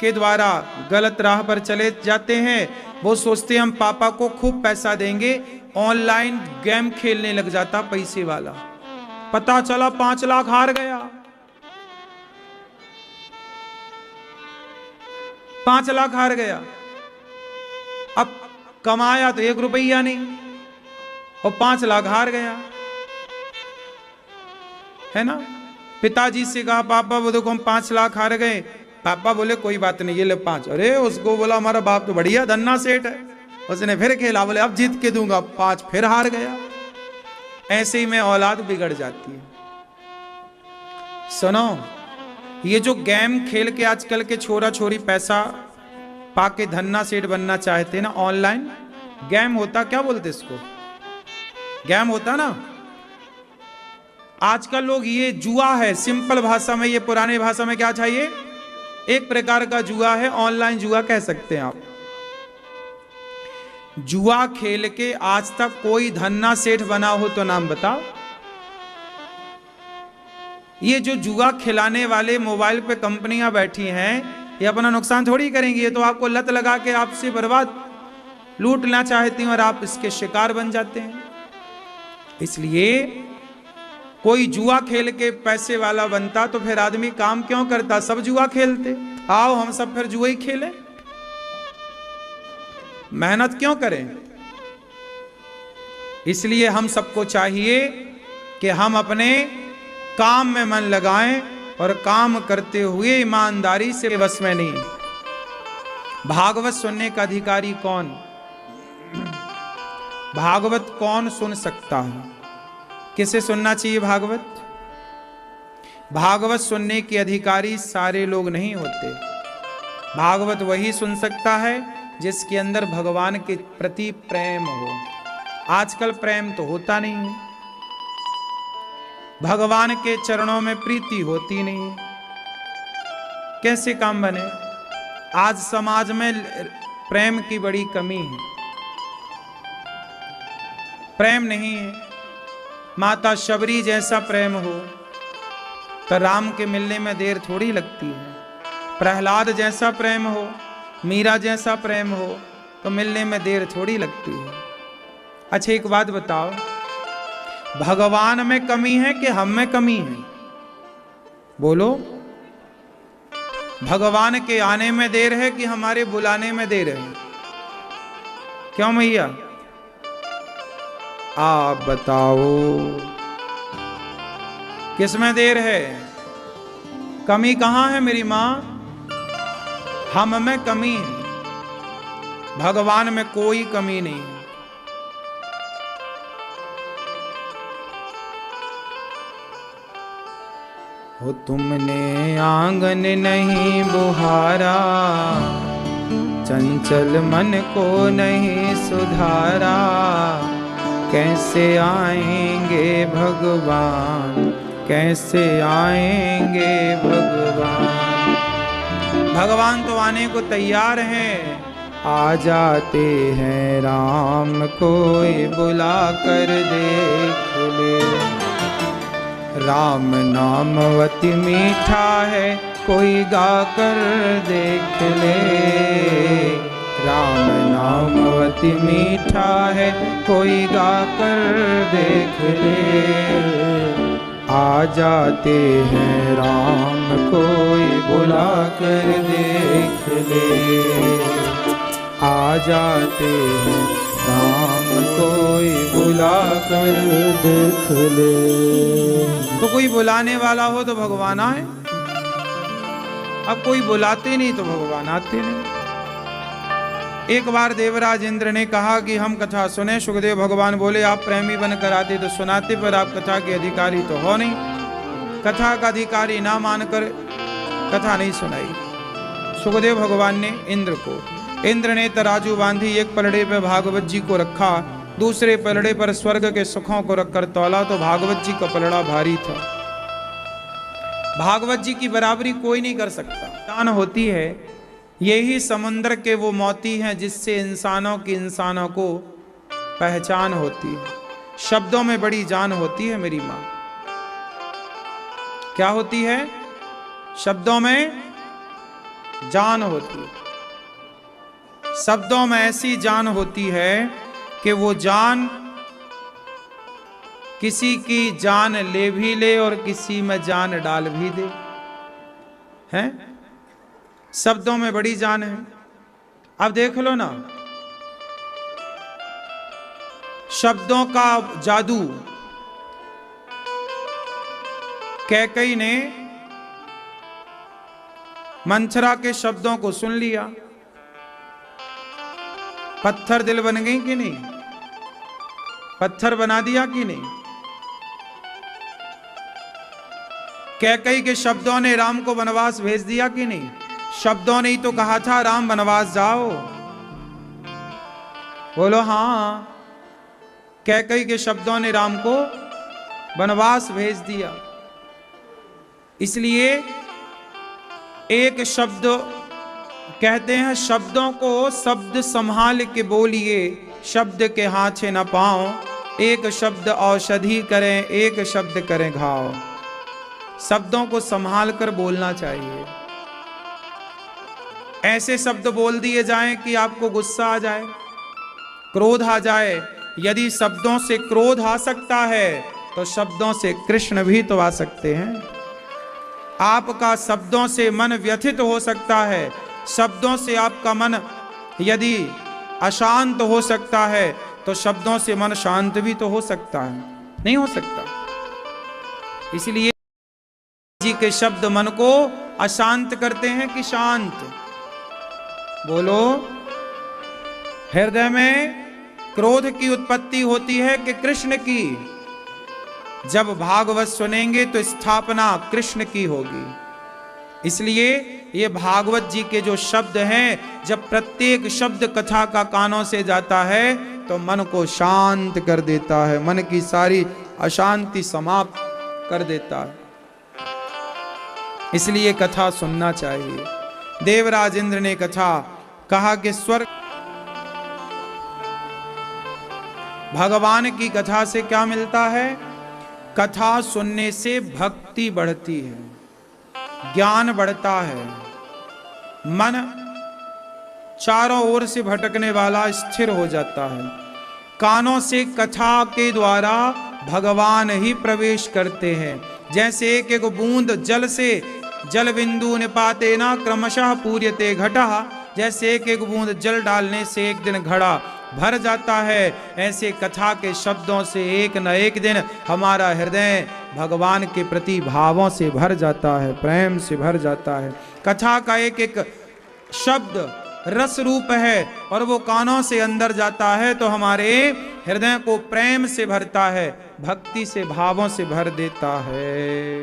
के द्वारा गलत राह पर चले जाते हैं। वो सोचते हैं हम पापा को खूब पैसा देंगे, ऑनलाइन गेम खेलने लग जाता पैसे वाला। पता चला 5 लाख हार गया, 5 लाख हार गया। अब कमाया तो 1 रुपया नहीं और 5 लाख हार गया, है ना। पिताजी से कहा पापा वो देखो हम 5 लाख हार गए। पापा बोले कोई बात नहीं, ये ले 5। अरे उसको बोला हमारा बाप तो बढ़िया धन्ना सेठ है, उसने फिर खेला, बोले अब जीत के दूंगा, 5 फिर हार गया। ऐसे ही में औलाद बिगड़ जाती है। सुनो, ये जो गेम खेल के आजकल के छोरा छोरी पैसा पाके धन्ना सेठ बनना चाहते हैं ना, ऑनलाइन गेम होता, क्या बोलते इसको, गेम होता ना। आजकल लोग ये जुआ है, सिंपल भाषा में, ये पुराने भाषा में क्या चाहिए, एक प्रकार का जुआ है, ऑनलाइन जुआ कह सकते हैं आप। जुआ खेल के आज तक कोई धन्ना सेठ बना हो तो नाम बताओ। ये जो जुआ खिलाने वाले मोबाइल पे कंपनियां बैठी हैं, ये अपना नुकसान थोड़ी करेंगी, ये तो आपको लत लगा के आपसे बर्बाद लूटना चाहती हैं और आप इसके शिकार बन जाते हैं। इसलिए कोई जुआ खेल के पैसे वाला बनता तो फिर आदमी काम क्यों करता, सब जुआ खेलते। आओ हम सब फिर जुआ ही खेलें, मेहनत क्यों करें। इसलिए हम सबको चाहिए कि हम अपने काम में मन लगाएं और काम करते हुए ईमानदारी से, बस में नहीं। भागवत सुनने का अधिकारी कौन, भागवत कौन सुन सकता है, किसे सुनना चाहिए भागवत। भागवत सुनने के अधिकारी सारे लोग नहीं होते। भागवत वही सुन सकता है जिसके अंदर भगवान के प्रति प्रेम हो। आजकल प्रेम तो होता नहीं है, भगवान के चरणों में प्रीति होती नहीं, कैसे काम बने। आज समाज में प्रेम की बड़ी कमी है, प्रेम नहीं है। माता शबरी जैसा प्रेम हो तो राम के मिलने में देर थोड़ी लगती है। प्रहलाद जैसा प्रेम हो, मीरा जैसा प्रेम हो तो मिलने में देर थोड़ी लगती है। अच्छा एक बात बताओ, भगवान में कमी है कि हम में कमी है, बोलो। भगवान के आने में देर है कि हमारे बुलाने में देर है, क्यों मैया। आप बताओ। किसमें देर है? कमी कहां है मेरी मां? हम में कमी है, भगवान में कोई कमी नहीं। हो तुमने आंगन नहीं बुहारा, चंचल मन को नहीं सुधारा, कैसे आएंगे भगवान, कैसे आएंगे भगवान। भगवान तो आने को तैयार हैं, आ जाते हैं राम, कोई बुला कर देख ले। राम नाम अति मीठा है, कोई गा कर देख ले। राम नाम अति मीठा है, कोई गा कर देख ले। आ जाते हैं राम, कोई बुला कर देख ले। आ जाते हैं राम, कोई बुला कर देख ले। तो कोई बुलाने वाला हो तो भगवान आए, अब कोई बुलाते नहीं तो भगवान आते नहीं। एक बार देवराज इंद्र ने कहा कि हम कथा सुने। सुखदेव भगवान बोले आप प्रेमी बनकर आते तो सुनाते, पर आप कथा के अधिकारी तो हो नहीं। कथा का अधिकारी ना मानकर कथा नहीं सुनाई। सुखदेव भगवान ने इंद्र को, इंद्र ने तराजू बांधी, एक पलड़े पर भागवत जी को रखा, दूसरे पलड़े पर स्वर्ग के सुखों को रखकर तौला तो भागवत जी का पलड़ा भारी था। भागवत जी की बराबरी कोई नहीं कर सकता। जान होती है, यही समुद्र के वो मोती हैं जिससे इंसानों को पहचान होती है। शब्दों में बड़ी जान होती है मेरी माँ। क्या होती है? शब्दों में जान होती है। शब्दों में ऐसी जान होती है कि वो जान किसी की जान ले भी ले और किसी में जान डाल भी दे। हैं? शब्दों में बड़ी जान है। अब देख लो ना, शब्दों का जादू। कैकई ने मंथरा के शब्दों को सुन लिया, पत्थर दिल बन गई कि नहीं? पत्थर बना दिया कि नहीं? कैकई के शब्दों ने राम को वनवास भेज दिया कि नहीं? शब्दों ने ही तो कहा था राम वनवास जाओ। बोलो हाँ, कैकई के शब्दों ने राम को वनवास भेज दिया। इसलिए एक शब्द कहते हैं, शब्दों को शब्द संभाल के बोलिए, शब्द के हाथे न पाओ। एक शब्द औषधि करें, एक शब्द करें घाव। शब्दों को संभाल कर बोलना चाहिए। ऐसे शब्द बोल दिए जाएं कि आपको गुस्सा आ जाए, क्रोध आ जाए। यदि शब्दों से क्रोध आ सकता है तो शब्दों से कृष्ण भी तो आ सकते हैं। आपका शब्दों से मन व्यथित हो सकता है, शब्दों से आपका मन यदि अशांत हो सकता है तो शब्दों से मन शांत भी तो हो सकता है। नहीं हो सकता। इसलिए जी के शब्द मन को अशांत करते हैं कि शांत। बोलो, हृदय में क्रोध की उत्पत्ति होती है कि कृष्ण की? जब भागवत सुनेंगे तो स्थापना कृष्ण की होगी। इसलिए ये भागवत जी के जो शब्द हैं, जब प्रत्येक शब्द कथा का कानों से जाता है तो मन को शांत कर देता है, मन की सारी अशांति समाप्त कर देता है। इसलिए कथा सुनना चाहिए। देवराज इंद्र ने कथा कहा कि स्वर्ग भगवान की कथा से क्या मिलता है? कथा सुनने से भक्ति बढ़ती है, ज्ञान बढ़ता है, मन चारों ओर से भटकने वाला स्थिर हो जाता है। कानों से कथा के द्वारा भगवान ही प्रवेश करते हैं। जैसे एक एक बूंद जल से जल बिंदु निपातेना क्रमशः पूर्यते घटः, जैसे एक एक बूंद जल डालने से एक दिन घड़ा भर जाता है। ऐसे कथा के शब्दों से एक न एक दिन हमारा हृदय भगवान के प्रति भावों से भर जाता है, प्रेम से भर जाता है। कथा का एक एक शब्द रस रूप है और वो कानों से अंदर जाता है तो हमारे हृदय को प्रेम से भरता है, भक्ति से, भावों से भर देता है।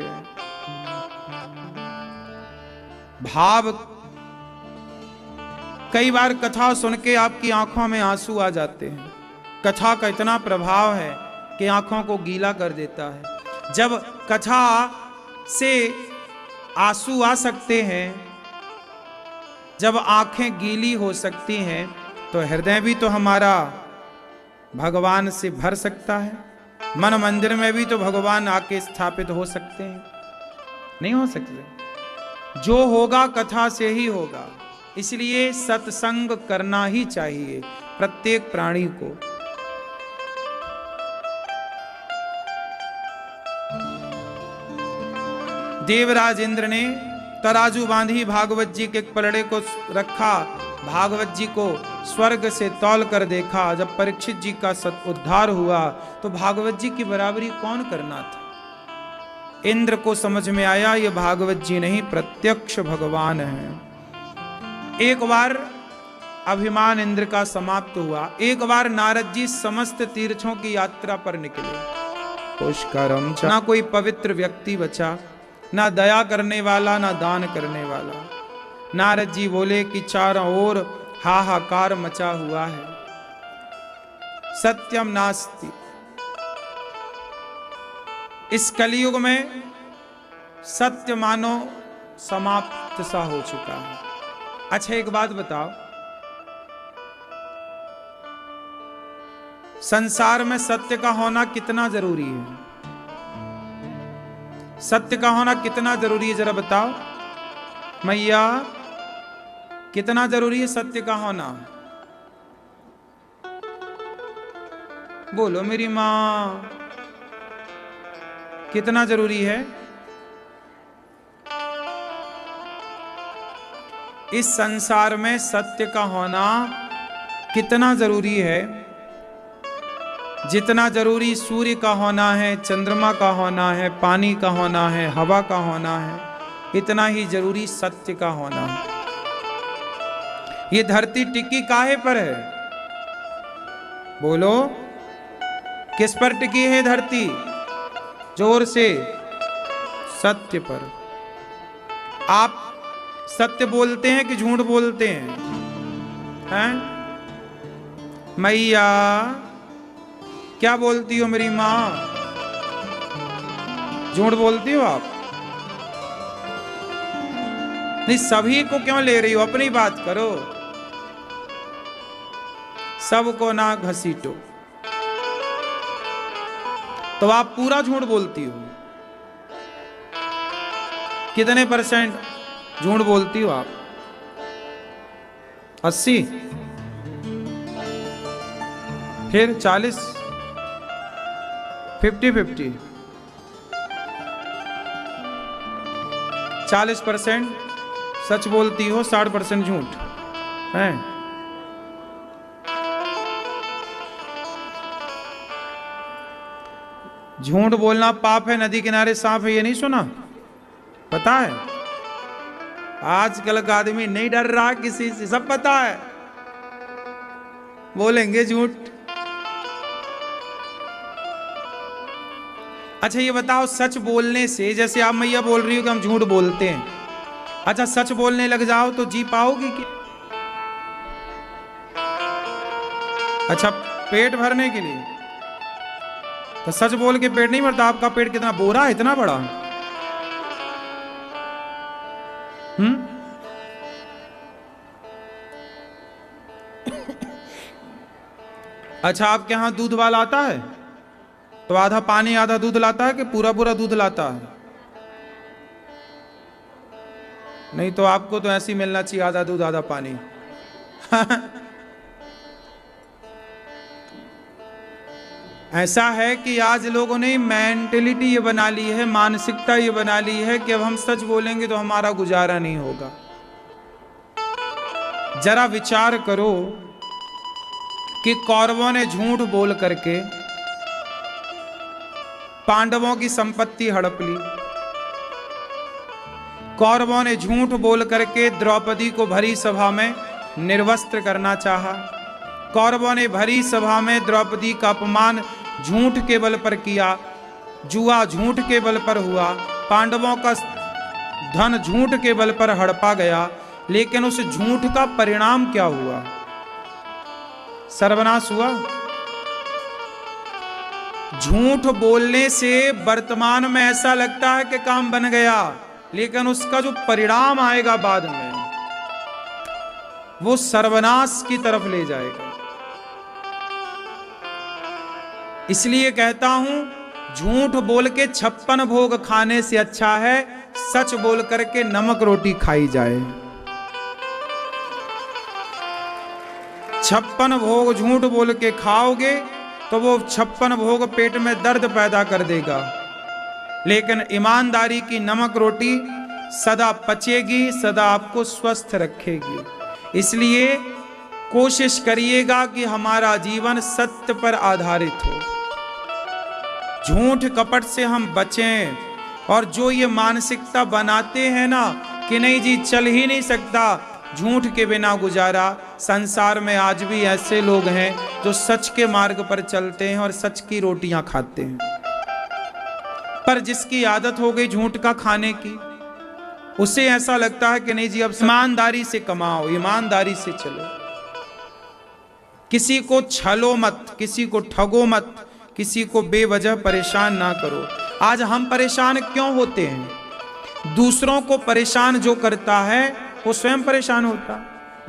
भाव, कई बार कथा सुन के आपकी आंखों में आंसू आ जाते हैं। कथा का इतना प्रभाव है कि आंखों को गीला कर देता है। जब कथा से आंसू आ सकते हैं, जब आंखें गीली हो सकती हैं, तो हृदय भी तो हमारा भगवान से भर सकता है। मन मंदिर में भी तो भगवान आके स्थापित हो सकते हैं, नहीं हो सकते? जो होगा कथा से ही होगा। इसलिए सत्संग करना ही चाहिए प्रत्येक प्राणी को। देवराज इंद्र ने तराजू बांधी भागवत जी के पलड़े को रखा, भागवत जी को स्वर्ग से तौल कर देखा। जब परीक्षित जी का उद्धार हुआ तो भागवत जी की बराबरी कौन करना था? इंद्र को समझ में आया ये भागवत जी नहीं, प्रत्यक्ष भगवान है। एक बार अभिमान इंद्र का समाप्त हुआ। एक बार नारद जी समस्त तीर्थों की यात्रा पर निकले। पुष्करम ना कोई पवित्र व्यक्ति बचा, ना दया करने वाला, ना दान करने वाला। नारद जी बोले कि चारों ओर हाहाकार मचा हुआ है, सत्यम नास्ति। इस कलयुग में सत्य मानो समाप्त सा हो चुका है। अच्छा एक बात बताओ, संसार में सत्य का होना कितना जरूरी है? सत्य का होना कितना जरूरी है, जरा बताओ मैया, कितना जरूरी है सत्य का होना? बोलो मेरी मां, कितना जरूरी है? इस संसार में सत्य का होना कितना जरूरी है? जितना जरूरी सूर्य का होना है, चंद्रमा का होना है, पानी का होना है, हवा का होना है, इतना ही जरूरी सत्य का होना है। ये धरती टिकी काहे पर है? बोलो, किस पर टिकी है धरती? जोर से, सत्य पर। आप सत्य बोलते हैं कि झूठ बोलते हैं? हैं? मैया क्या बोलती हो मेरी मां? झूठ बोलती हो आप? नहीं, सभी को क्यों ले रही हो? अपनी बात करो, सबको ना घसीटो। तो आप पूरा झूठ बोलती हो? कितने परसेंट झूठ बोलती हो आप? 80? फिर 40? 50-50? 40% सच बोलती हो, 60% झूठ है। झूठ बोलना पाप है, नदी किनारे सांप है, ये नहीं सुना? पता है? आजकल का आदमी नहीं डर रहा किसी से, सब पता है, बोलेंगे झूठ। अच्छा ये बताओ, सच बोलने से, जैसे आप मैया बोल रही हो कि हम झूठ बोलते हैं, अच्छा सच बोलने लग जाओ तो जी पाओगी कि? अच्छा पेट भरने के लिए तो सच बोल के पेट नहीं भरता। आपका पेट कितना बोरा है, इतना बड़ा? अच्छा आपके यहां दूध वाला आता है तो आधा पानी आधा दूध लाता है कि पूरा पूरा दूध लाता है? नहीं तो आपको तो ऐसे ही मिलना चाहिए, आधा दूध आधा पानी। ऐसा है कि आज लोगों ने मेंटेलिटी ये बना ली है, मानसिकता ये बना ली है कि अब हम सच बोलेंगे तो हमारा गुजारा नहीं होगा। जरा विचार करो कि कौरवों ने झूठ बोल करके पांडवों की संपत्ति हड़प ली। कौरवों ने झूठ बोल करके द्रौपदी को भरी सभा में निर्वस्त्र करना चाहा। कौरवों ने भरी सभा में द्रौपदी का अपमान झूठ के बल पर किया। जुआ झूठ के बल पर हुआ। पांडवों का धन झूठ के बल पर हड़पा गया। लेकिन उस झूठ का परिणाम क्या हुआ? सर्वनाश हुआ। झूठ बोलने से वर्तमान में ऐसा लगता है कि काम बन गया, लेकिन उसका जो परिणाम आएगा बाद में, वो सर्वनाश की तरफ ले जाएगा। इसलिए कहता हूं, झूठ बोल के 56 भोग खाने से अच्छा है सच बोल करके नमक रोटी खाई जाए। 56 भोग झूठ बोल के खाओगे तो वो 56 भोग पेट में दर्द पैदा कर देगा, लेकिन ईमानदारी की नमक रोटी सदा पचेगी, सदा आपको स्वस्थ रखेगी। इसलिए कोशिश करिएगा कि हमारा जीवन सत्य पर आधारित हो। झूठ कपट से हम बचें। और जो ये मानसिकता बनाते हैं ना कि नहीं जी चल ही नहीं सकता झूठ के बिना गुजारा, संसार में आज भी ऐसे लोग हैं जो सच के मार्ग पर चलते हैं और सच की रोटियां खाते हैं। पर जिसकी आदत हो गई झूठ का खाने की, उसे ऐसा लगता है कि नहीं जी अब ईमानदारी से कमाओ, ईमानदारी से चलो, किसी को छलो मत, किसी को ठगो मत, किसी को बेवजह परेशान ना करो। आज हम परेशान क्यों होते हैं? दूसरों को परेशान जो करता है वो स्वयं परेशान होता,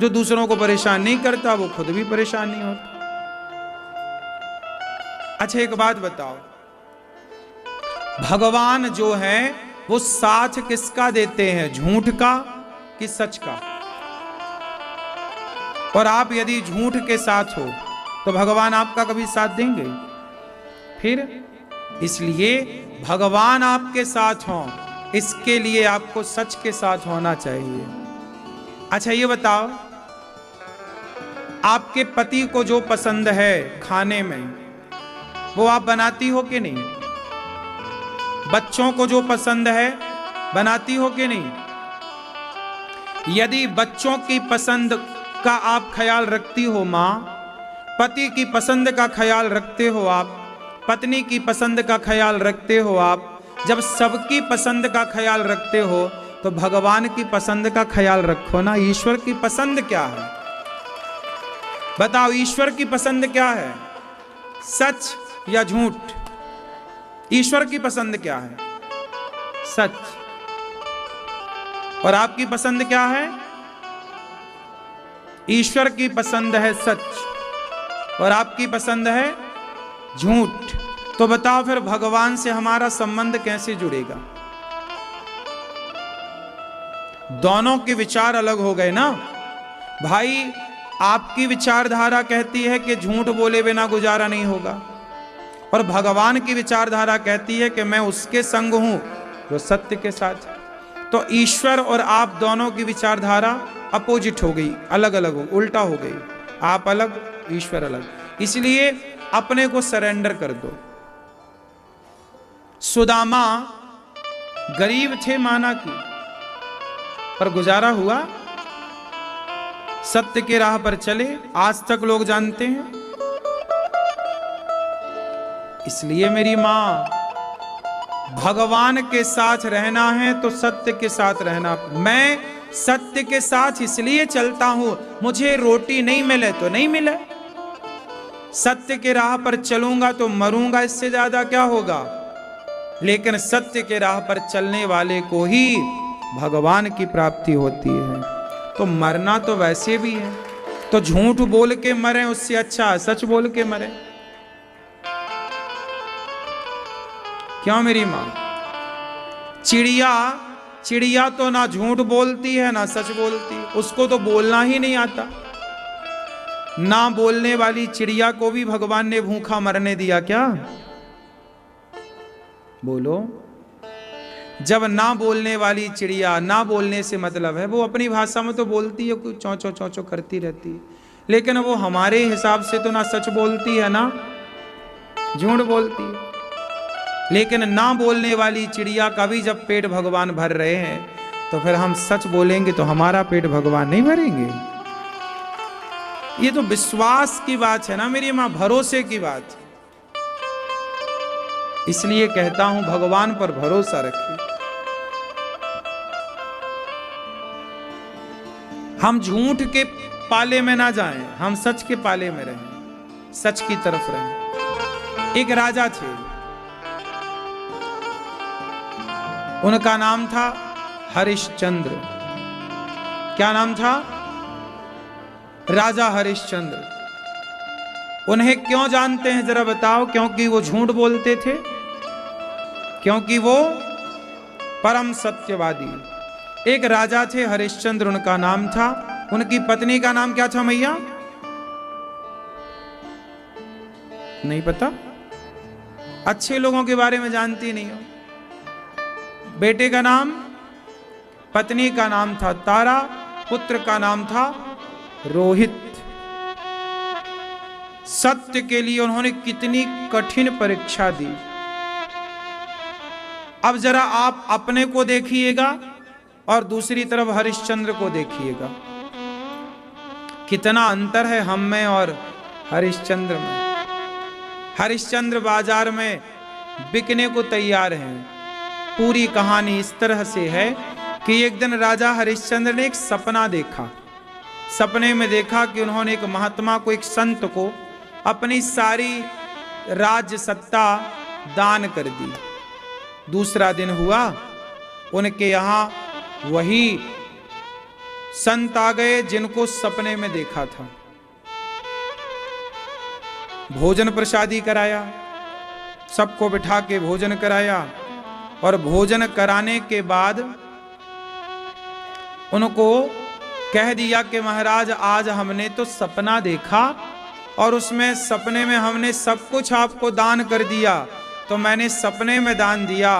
जो दूसरों को परेशान नहीं करता वो खुद भी परेशान नहीं होता। अच्छा एक बात बताओ, भगवान जो है वो साथ किसका देते हैं, झूठ का कि सच का? और आप यदि झूठ के साथ हो तो भगवान आपका कभी साथ देंगे? फिर इसलिए भगवान आपके साथ हों, इसके लिए आपको सच के साथ होना चाहिए। अच्छा ये बताओ, आपके पति को जो पसंद है खाने में वो आप बनाती हो कि नहीं? बच्चों को जो पसंद है बनाती हो कि नहीं? यदि बच्चों की पसंद का आप ख्याल रखती हो मां, पति की पसंद का ख्याल रखते हो आप, पत्नी की पसंद का ख्याल रखते हो आप, जब सबकी पसंद का ख्याल रखते हो तो भगवान की पसंद का ख्याल रखो ना। ईश्वर की पसंद क्या है बताओ? ईश्वर की पसंद क्या है, सच या झूठ? ईश्वर की पसंद क्या है? सच। और आपकी पसंद क्या है? ईश्वर की पसंद है सच और आपकी पसंद है झूठ। तो बताओ फिर भगवान से हमारा संबंध कैसे जुड़ेगा? दोनों के विचार अलग हो गए ना भाई। आपकी विचारधारा कहती है कि झूठ बोले बिना गुजारा नहीं होगा, और भगवान की विचारधारा कहती है कि मैं उसके संग हूं जो सत्य के साथ। तो ईश्वर और आप दोनों की विचारधारा अपोजिट हो गई, अलग अलग हो, उल्टा हो गई। आप अलग, ईश्वर अलग। इसलिए अपने को सरेंडर कर दो। सुदामा गरीब थे माना की, पर गुजारा हुआ, सत्य के राह पर चले, आज तक लोग जानते हैं। इसलिए मेरी मां, भगवान के साथ रहना है तो सत्य के साथ रहना। मैं सत्य के साथ इसलिए चलता हूं, मुझे रोटी नहीं मिले तो नहीं मिले, सत्य के राह पर चलूंगा तो मरूंगा, इससे ज्यादा क्या होगा। लेकिन सत्य के राह पर चलने वाले को ही भगवान की प्राप्ति होती है। तो मरना तो वैसे भी है, तो झूठ बोल के मरे उससे अच्छा सच बोल के मरे। क्यों मेरी मां? चिड़िया तो ना झूठ बोलती है ना सच बोलती, उसको तो बोलना ही नहीं आता। ना बोलने वाली चिड़िया को भी भगवान ने भूखा मरने दिया क्या? बोलो। जब ना बोलने वाली चिड़िया, ना बोलने से मतलब है वो अपनी भाषा में तो बोलती है, कुछ चौं चौं चौं चौं करती रहती है, लेकिन वो हमारे हिसाब से तो ना सच बोलती है ना झूठ बोलती है। लेकिन ना बोलने वाली चिड़िया का भी जब पेट भगवान भर रहे हैं, तो फिर हम सच बोलेंगे तो हमारा पेट भगवान नहीं भरेंगे? ये तो विश्वास की बात है ना मेरी मां, भरोसे की बात। इसलिए कहता हूं भगवान पर भरोसा रखिए। हम झूठ के पाले में ना जाएं, हम सच के पाले में रहें, सच की तरफ रहें। एक राजा थे, उनका नाम था हरिश्चंद्र। क्या नाम था? राजा हरिश्चंद्र। उन्हें क्यों जानते हैं जरा बताओ? क्योंकि वो झूठ बोलते थे, क्योंकि वो परम सत्यवादी। एक राजा थे हरिश्चंद्र, उनका नाम था। उनकी पत्नी का नाम क्या था मैया? नहीं पता? अच्छे लोगों के बारे में जानती नहीं हो। बेटे का नाम, पत्नी का नाम था तारा, पुत्र का नाम था रोहित। सत्य के लिए उन्होंने कितनी कठिन परीक्षा दी। अब जरा आप अपने को देखिएगा और दूसरी तरफ हरिश्चंद्र को देखिएगा, कितना अंतर है हम में और हरिश्चंद्र में। हरिश्चंद्र बाजार में बिकने को तैयार हैं। पूरी कहानी इस तरह से है कि एक दिन राजा हरिश्चंद्र ने एक सपना देखा। सपने में देखा कि उन्होंने एक महात्मा को, एक संत को अपनी सारी राज्य सत्ता दान कर दी। दूसरा दिन हुआ, उनके यहां वही संत आ गए जिनको सपने में देखा था। भोजन प्रसादी कराया, सबको बिठा के भोजन कराया, और भोजन कराने के बाद उनको कह दिया कि महाराज आज हमने तो सपना देखा और उसमें सपने में हमने सब कुछ आपको दान कर दिया। तो मैंने सपने में दान दिया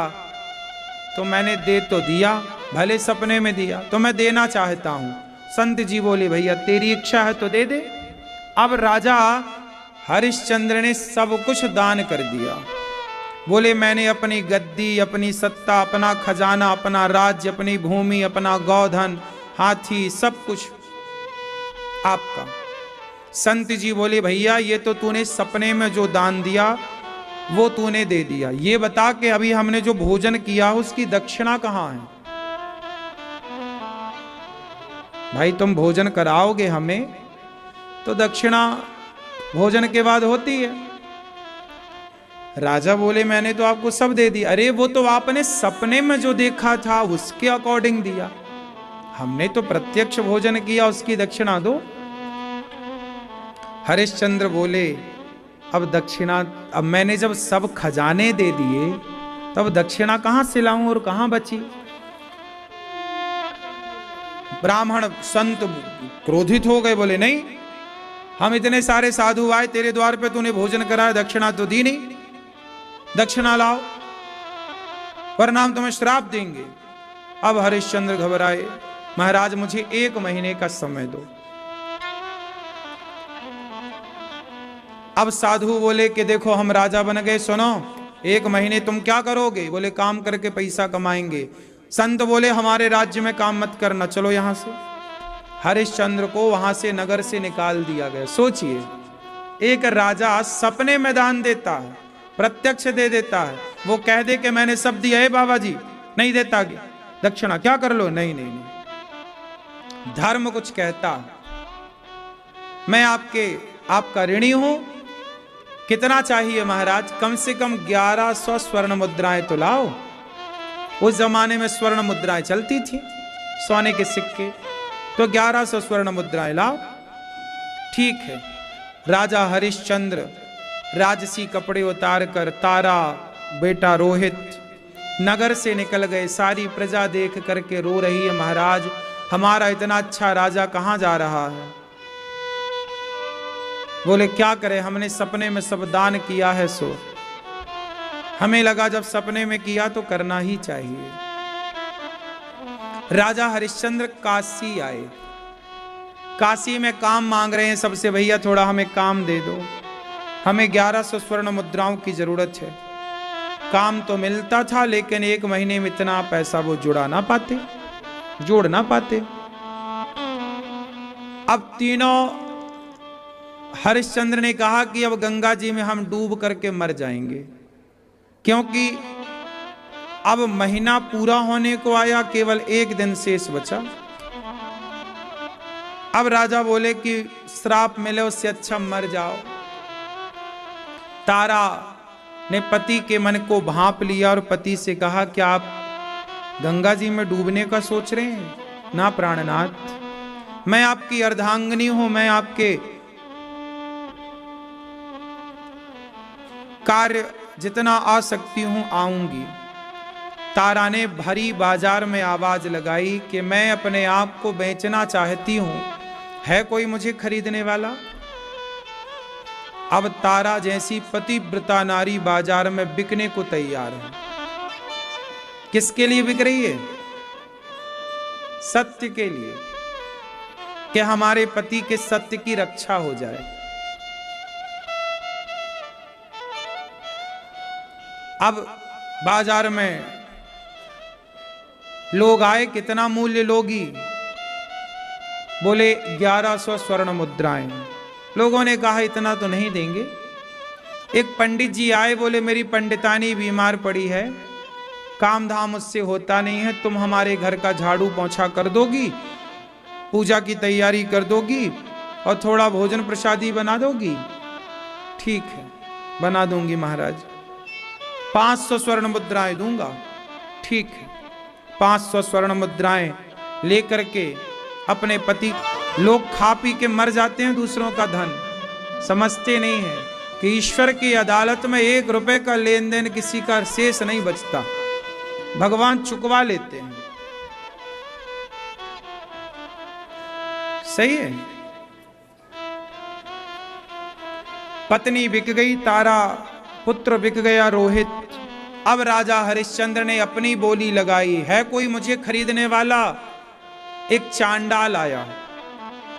तो मैंने दे तो दिया, भले सपने में दिया, तो मैं देना चाहता हूं। संत जी बोले भैया तेरी इच्छा है तो दे दे। अब राजा हरिश्चंद्र ने सब कुछ दान कर दिया। बोले मैंने अपनी गद्दी, अपनी सत्ता, अपना खजाना, अपना राज्य, अपनी भूमि, अपना गौधन, हाथी, सब कुछ आपका। संत जी बोले भैया ये तो तूने सपने में जो दान दिया वो तूने दे दिया, ये बता कि अभी हमने जो भोजन किया उसकी दक्षिणा कहां है? भाई तुम भोजन कराओगे हमें तो दक्षिणा भोजन के बाद होती है। राजा बोले मैंने तो आपको सब दे दिया। अरे वो तो आपने सपने में जो देखा था उसके अकॉर्डिंग दिया, हमने तो प्रत्यक्ष भोजन किया, उसकी दक्षिणा दो। हरिश्चंद्र बोले अब दक्षिणा, अब मैंने जब सब खजाने दे दिए तब दक्षिणा कहां से लाऊं और कहां बची? ब्राह्मण संत क्रोधित हो गए, बोले नहीं हम इतने सारे साधु आए तेरे द्वार पे, तूने भोजन कराया, दक्षिणा तो दी नहीं, दक्षिणा लाओ वरना हम तुम्हें श्राप देंगे। अब हरिश्चंद्र घबराए, महाराज मुझे 1 महीने का समय दो। अब साधु बोले कि देखो हम राजा बन गए, सुनो 1 महीने तुम क्या करोगे? बोले काम करके पैसा कमाएंगे। संत बोले हमारे राज्य में काम मत करना, चलो यहां से। हरिश्चंद्र को वहां से नगर से निकाल दिया गया। सोचिए एक राजा सपने में दान देता है, प्रत्यक्ष दे देता है, वो कह दे कि मैंने सब दिया है बाबा जी, नहीं देता दक्षिणा, क्या कर लो? नहीं नहीं नहीं। धर्म कुछ कहता है, मैं आपका ऋणी हूं। कितना चाहिए महाराज? कम से कम 1100 स्वर्ण मुद्राएं तो लाओ। उस जमाने में स्वर्ण मुद्राएं चलती थी, सोने के सिक्के, तो 1100 स्वर्ण मुद्राएं लाओ। ठीक है। राजा हरिश्चंद्र राजसी कपड़े उतार कर तारा, बेटा रोहित नगर से निकल गए। सारी प्रजा देख करके रो रही है, महाराज हमारा इतना अच्छा राजा कहां जा रहा है। बोले क्या करें, हमने सपने में सब दान किया है, सो हमें लगा जब सपने में किया तो करना ही चाहिए। राजा हरिश्चंद्र काशी आए। काशी में काम मांग रहे हैं सबसे, भैया थोड़ा हमें काम दे दो, हमें 1100 स्वर्ण मुद्राओं की जरूरत है। काम तो मिलता था लेकिन एक महीने में इतना पैसा वो जोड़ ना पाते। अब तीनों हरिश्चंद्र ने कहा कि अब गंगा जी में हम डूब करके मर जाएंगे, क्योंकि अब महीना पूरा होने को आया, केवल एक दिन शेष बचा। अब राजा बोले कि श्राप मिले उससे अच्छा मर जाओ। तारा ने पति के मन को भांप लिया और पति से कहा, क्या आप गंगा जी में डूबने का सोच रहे हैं? ना प्राणनाथ, मैं आपकी अर्धांगिनी हूं, मैं आपके कार्य जितना आ सकती हूं आऊंगी। तारा ने भरी बाजार में आवाज लगाई कि मैं अपने आप को बेचना चाहती हूं, है कोई मुझे खरीदने वाला? अब तारा जैसी पतिव्रता नारी बाजार में बिकने को तैयार है। किसके लिए बिक रही है? सत्य के लिए, कि हमारे पति के सत्य की रक्षा हो जाए। अब बाजार में लोग आए, कितना मूल्य लोगी? बोले 1100 स्वर्ण मुद्राएं। लोगों ने कहा इतना तो नहीं देंगे। एक पंडित जी आए, बोले मेरी पंडितानी बीमार पड़ी है, काम धाम उससे होता नहीं है, तुम हमारे घर का झाड़ू पोंछा कर दोगी, पूजा की तैयारी कर दोगी और थोड़ा भोजन प्रसादी बना दोगी? ठीक है, बना दूंगी महाराज, 500 स्वर्ण मुद्राएं दूंगा। ठीक है, 500 स्वर्ण मुद्राएं लेकर के अपने पति, लोग खा पी के मर जाते हैं दूसरों का धन, समझते नहीं है कि ईश्वर की अदालत में 1 रुपए का लेन देन किसी का शेष नहीं बचता, भगवान चुकवा लेते हैं। सही है। पत्नी बिक गई तारा, पुत्र बिक गया रोहित। अब राजा हरिश्चंद्र ने अपनी बोली लगाई, है कोई मुझे खरीदने वाला? एक चांडाल आया।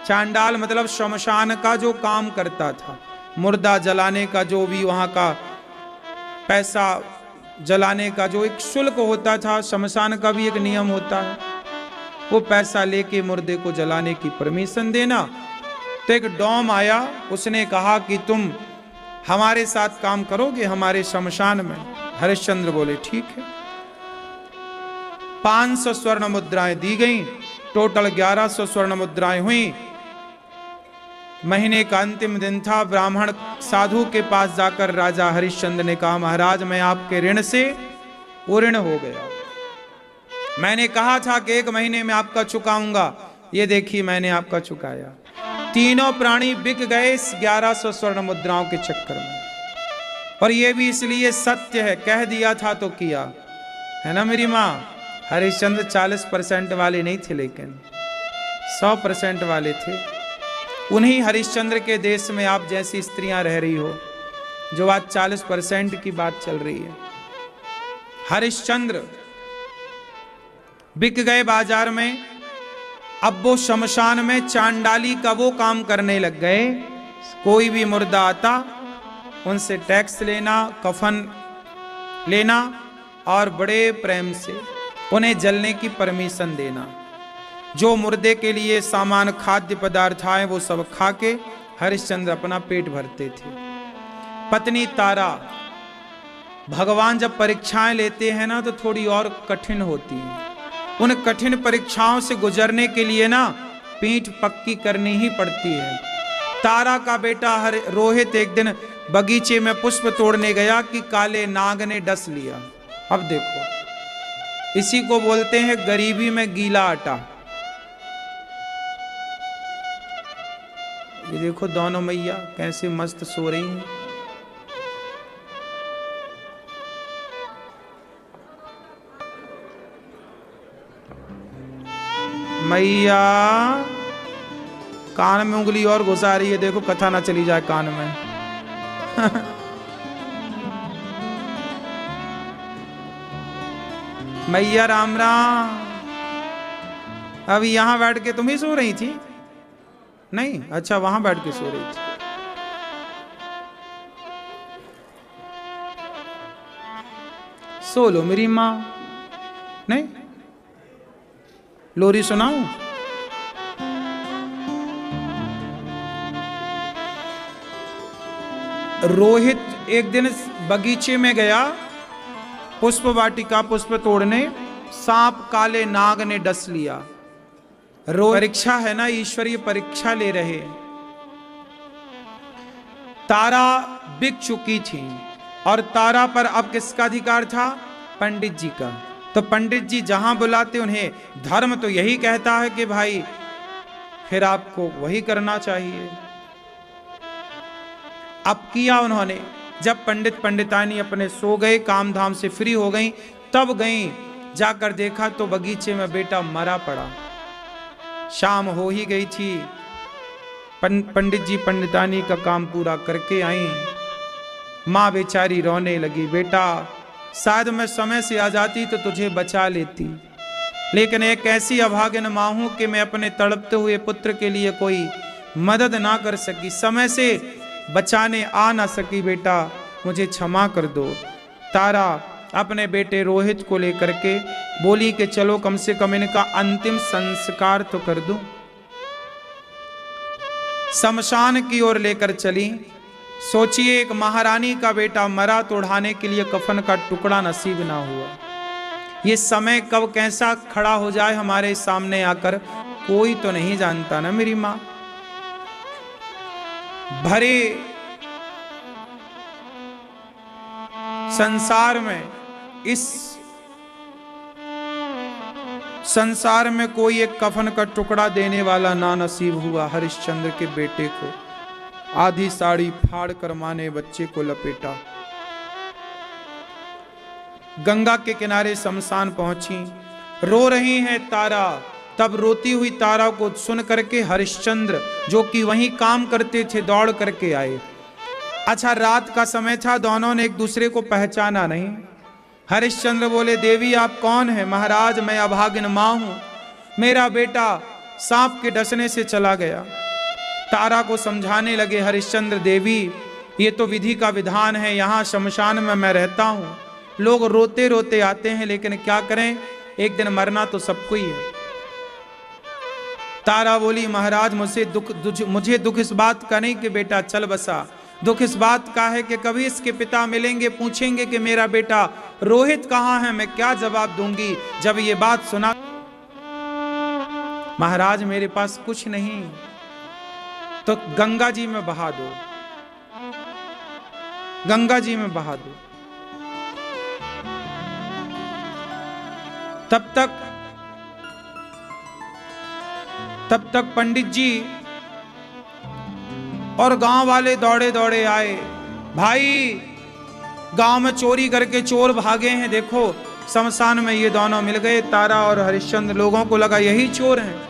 चांडाल मतलब शमशान का जो काम करता था, मुर्दा जलाने का, जो भी वहां का पैसा जलाने का जो एक शुल्क होता था, शमशान का भी एक नियम होता है, वो पैसा लेके मुर्दे को जलाने की परमिशन देना। तो एक डॉम आया, उसने कहा कि तुम हमारे साथ काम करोगे हमारे शमशान में? हरिश्चंद्र बोले ठीक है। 500 स्वर्ण मुद्राएं दी गई, टोटल 1100 स्वर्ण मुद्राएं हुई। महीने का अंतिम दिन था। ब्राह्मण साधु के पास जाकर राजा हरिश्चंद्र ने कहा, महाराज मैं आपके ऋण से ऋण हो गया, मैंने कहा था कि 1 महीने में आपका चुकाऊंगा, ये देखिए मैंने आपका चुकाया। तीनों प्राणी बिक गए इस 1100 स्वर्ण मुद्राओं के चक्कर में। और ये भी इसलिए सत्य है, कह दिया था तो किया, है ना मेरी माँ? हरिश्चंद्र 40% वाले नहीं थे, लेकिन 100% वाले थे। उन्हीं हरिश्चंद्र के देश में आप जैसी स्त्रियां रह रही हो, जो आज 40% की बात चल रही है। हरिश्चंद्र बिक गए बाजार में। अब वो शमशान में चांडाली का वो काम करने लग गए, कोई भी मुर्दा आता उनसे टैक्स लेना, कफन लेना और बड़े प्रेम से उन्हें जलने की परमिशन देना। जो मुर्दे के लिए सामान खाद्य पदार्थ आए वो सब खा के हरिश्चंद्र अपना पेट भरते थे। पत्नी तारा, भगवान जब परीक्षाएं लेते हैं ना तो थोड़ी और कठिन होती हैं। उन कठिन परीक्षाओं से गुजरने के लिए ना पीठ पक्की करनी ही पड़ती है। तारा का बेटा रोहित एक दिन बगीचे में पुष्प तोड़ने गया कि काले नाग ने डस लिया। अब देखो, इसी को बोलते हैं गरीबी में गीला आटा। ये देखो दोनों मैया कैसे मस्त सो रही हैं। मैया कान में उंगली और घुसा रही है, देखो कथा ना चली जाए कान में। मैया राम राम। अभी यहां बैठ के तुम ही सो रही थी? नहीं, अच्छा वहां बैठ के सो रही थी। सो लो मेरी माँ। नहीं, लोरी सुनाऊं? रोहित एक दिन बगीचे में गया पुष्प वाटिका पुष्प तोड़ने, सांप काले नाग ने डस लिया। परीक्षा है ना, ईश्वरीय परीक्षा ले रहे। तारा बिक चुकी थी और तारा पर अब किसका अधिकार था? पंडित जी का। तो पंडित जी जहां बुलाते उन्हें, धर्म तो यही कहता है कि भाई फिर आपको वही करना चाहिए। अब किया उन्होंने। जब पंडित पंडितानी अपने सो गए, काम धाम से फ्री हो गई, तब गई, जाकर देखा तो बगीचे में बेटा मरा पड़ा। शाम हो ही गई थी। पंडित जी पंडितानी का काम पूरा करके आई। माँ बेचारी रोने लगी, बेटा शायद मैं समय से आ जाती तो तुझे बचा लेती, लेकिन एक ऐसी अभागिन माँ हूं कि मैं अपने तड़पते हुए पुत्र के लिए कोई मदद ना कर सकी, समय से बचाने आ ना सकी। बेटा मुझे क्षमा कर दो। तारा अपने बेटे रोहित को लेकर के बोली कि चलो कम से कम इनका अंतिम संस्कार तो कर दूं। शमशान की ओर लेकर चली। सोचिए, एक महारानी का बेटा मरा तो उड़ाने के लिए कफन का टुकड़ा नसीब ना हुआ। ये समय कब कैसा खड़ा हो जाए हमारे सामने आकर, कोई तो नहीं जानता ना मेरी माँ। भरे संसार में, इस संसार में कोई एक कफन का टुकड़ा देने वाला ना नसीब हुआ। हरिश्चंद्र के बेटे को आधी साड़ी फाड़ कर मां ने बच्चे को लपेटा। गंगा के किनारे शमशान पहुंची, रो रही है तारा। तब रोती हुई तारा को सुन करके हरिश्चंद्र जो कि वहीं काम करते थे दौड़ करके आए। अच्छा रात का समय था, दोनों ने एक दूसरे को पहचाना नहीं। हरिश्चंद्र बोले, देवी आप कौन है? महाराज मैं अभागिन मां हूं, मेरा बेटा सांप के डसने से चला गया। तारा को समझाने लगे हरिश्चंद्र, देवी ये तो विधि का विधान है, यहाँ शमशान में मैं रहता हूँ, लोग रोते रोते आते हैं, लेकिन क्या करें, एक दिन मरना तो सबको ही है। तारा बोली, महाराज मुझे दुख इस बात का नहीं कि बेटा चल बसा, दुख इस बात का है कि कभी इसके पिता मिलेंगे, पूछेंगे कि मेरा बेटा रोहित कहाँ है, मैं क्या जवाब दूंगी। जब ये बात सुना, महाराज मेरे पास कुछ नहीं, तो गंगा जी में बहा दो, गंगा जी में बहा दो। तब तक पंडित जी और गांव वाले दौड़े दौड़े आए। भाई गांव में चोरी करके चोर भागे हैं, देखो शमशान में ये दोनों मिल गए, तारा और हरिश्चंद्र। लोगों को लगा यही चोर हैं।